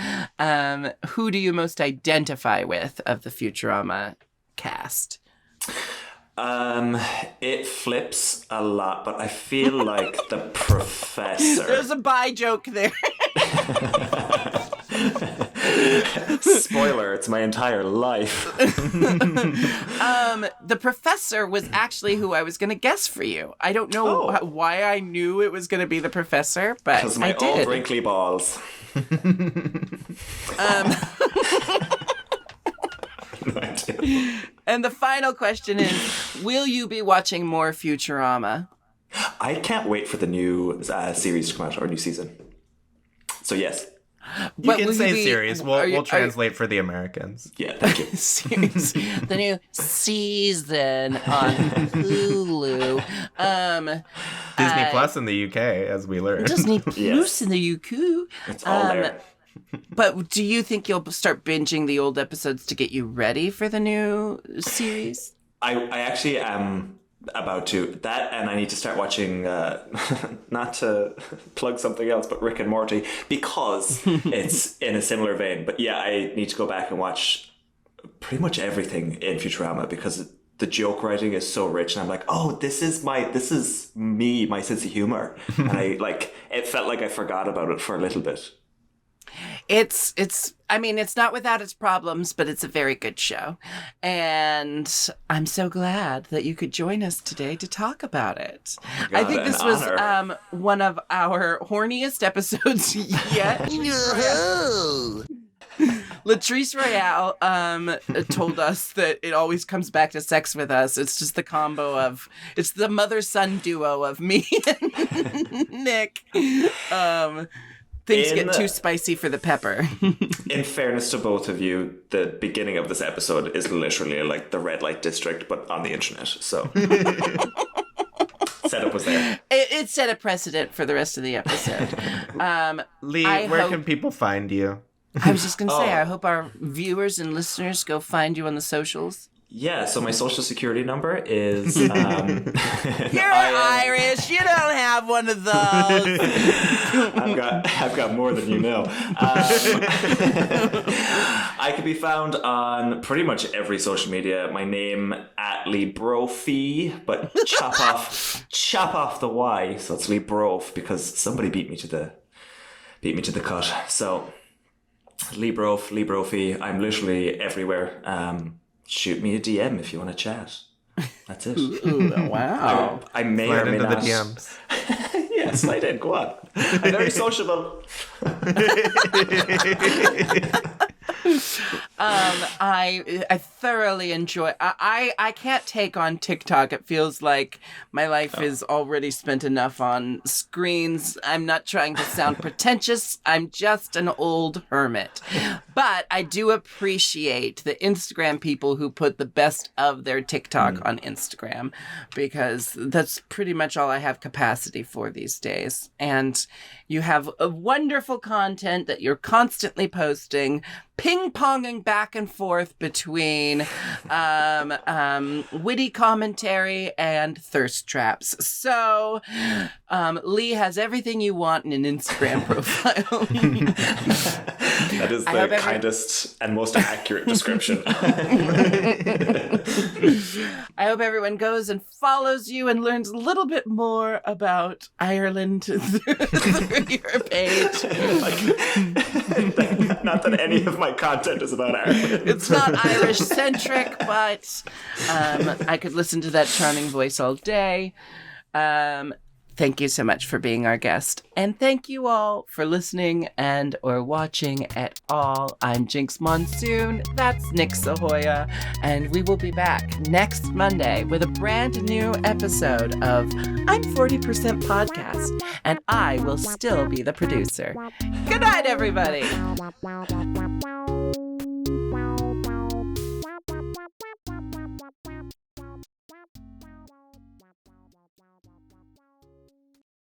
who do you most identify with of the Futurama cast? It flips a lot, but I feel like the professor. There's a bi joke there. Spoiler, it's my entire life. The professor was actually who I was going to guess for you. I don't know why I knew it was going to be the professor, but Because my I did. old wrinkly balls. No idea. And the final question is, will you be watching more Futurama? I can't wait for the new series to come out, or new season. So yes. You can say series. We'll translate for the Americans. Yeah, thank you. Series. The new season on Hulu. Disney Plus in the UK, as we learned. Disney Plus in the UK. It's all there. But do you think you'll start binging the old episodes to get you ready for the new series? I actually am about to. That, and I need to start watching, not to plug something else, but Rick and Morty, because it's in a similar vein. But yeah, I need to go back and watch pretty much everything in Futurama, because the joke writing is so rich, and I'm like, oh, this is me, my sense of humor. And it felt like I forgot about it for a little bit. It's not without its problems, but it's a very good show. And I'm so glad that you could join us today to talk about it. God, I think this was one of our horniest episodes yet. Latrice Royale told us that it always comes back to sex with us. It's just the combo of, it's the mother-son duo of me and Nick. Things get too spicy for the pepper. In fairness to both of you, the beginning of this episode is literally like the red light district, but on the internet. So setup was there. It set a precedent for the rest of the episode. Lee, where can people find you? I was just going to say, I hope our viewers and listeners go find you on the socials. Yeah, so my social security number is... You're Irish. You don't have one of those. I've got more than you know. I can be found on pretty much every social media. My name at Lee Brophy, but chop off the Y, so it's Lee Brophy, because somebody beat me to the cut. So Lee Brophy. I'm literally everywhere. Shoot me a DM if you want to chat. That's it. Ooh, wow. I may Slide or may into not. the DMs. Yeah, slide in. Go on. I'm very sociable. I thoroughly enjoy. I can't take on TikTok. It feels like my life is already spent enough on screens. I'm not trying to sound pretentious. I'm just an old hermit. But I do appreciate the Instagram people who put the best of their TikTok on Instagram, because that's pretty much all I have capacity for these days. And you have a wonderful content that you're constantly posting, ping-ponging back and forth between witty commentary and thirst traps. So Lee has everything you want in an Instagram profile. That is the kindest and most accurate description. I hope everyone goes and follows you and learns a little bit more about Ireland through your page. Not that any of my content is about Ireland. It's not Irish-centric, but I could listen to that charming voice all day. Thank you so much for being our guest. And thank you all for listening and or watching at all. I'm Jinkx Monsoon. That's Nick Sahoya. And we will be back next Monday with a brand new episode of I'm 40% Podcast. And I will still be the producer. Good night, everybody.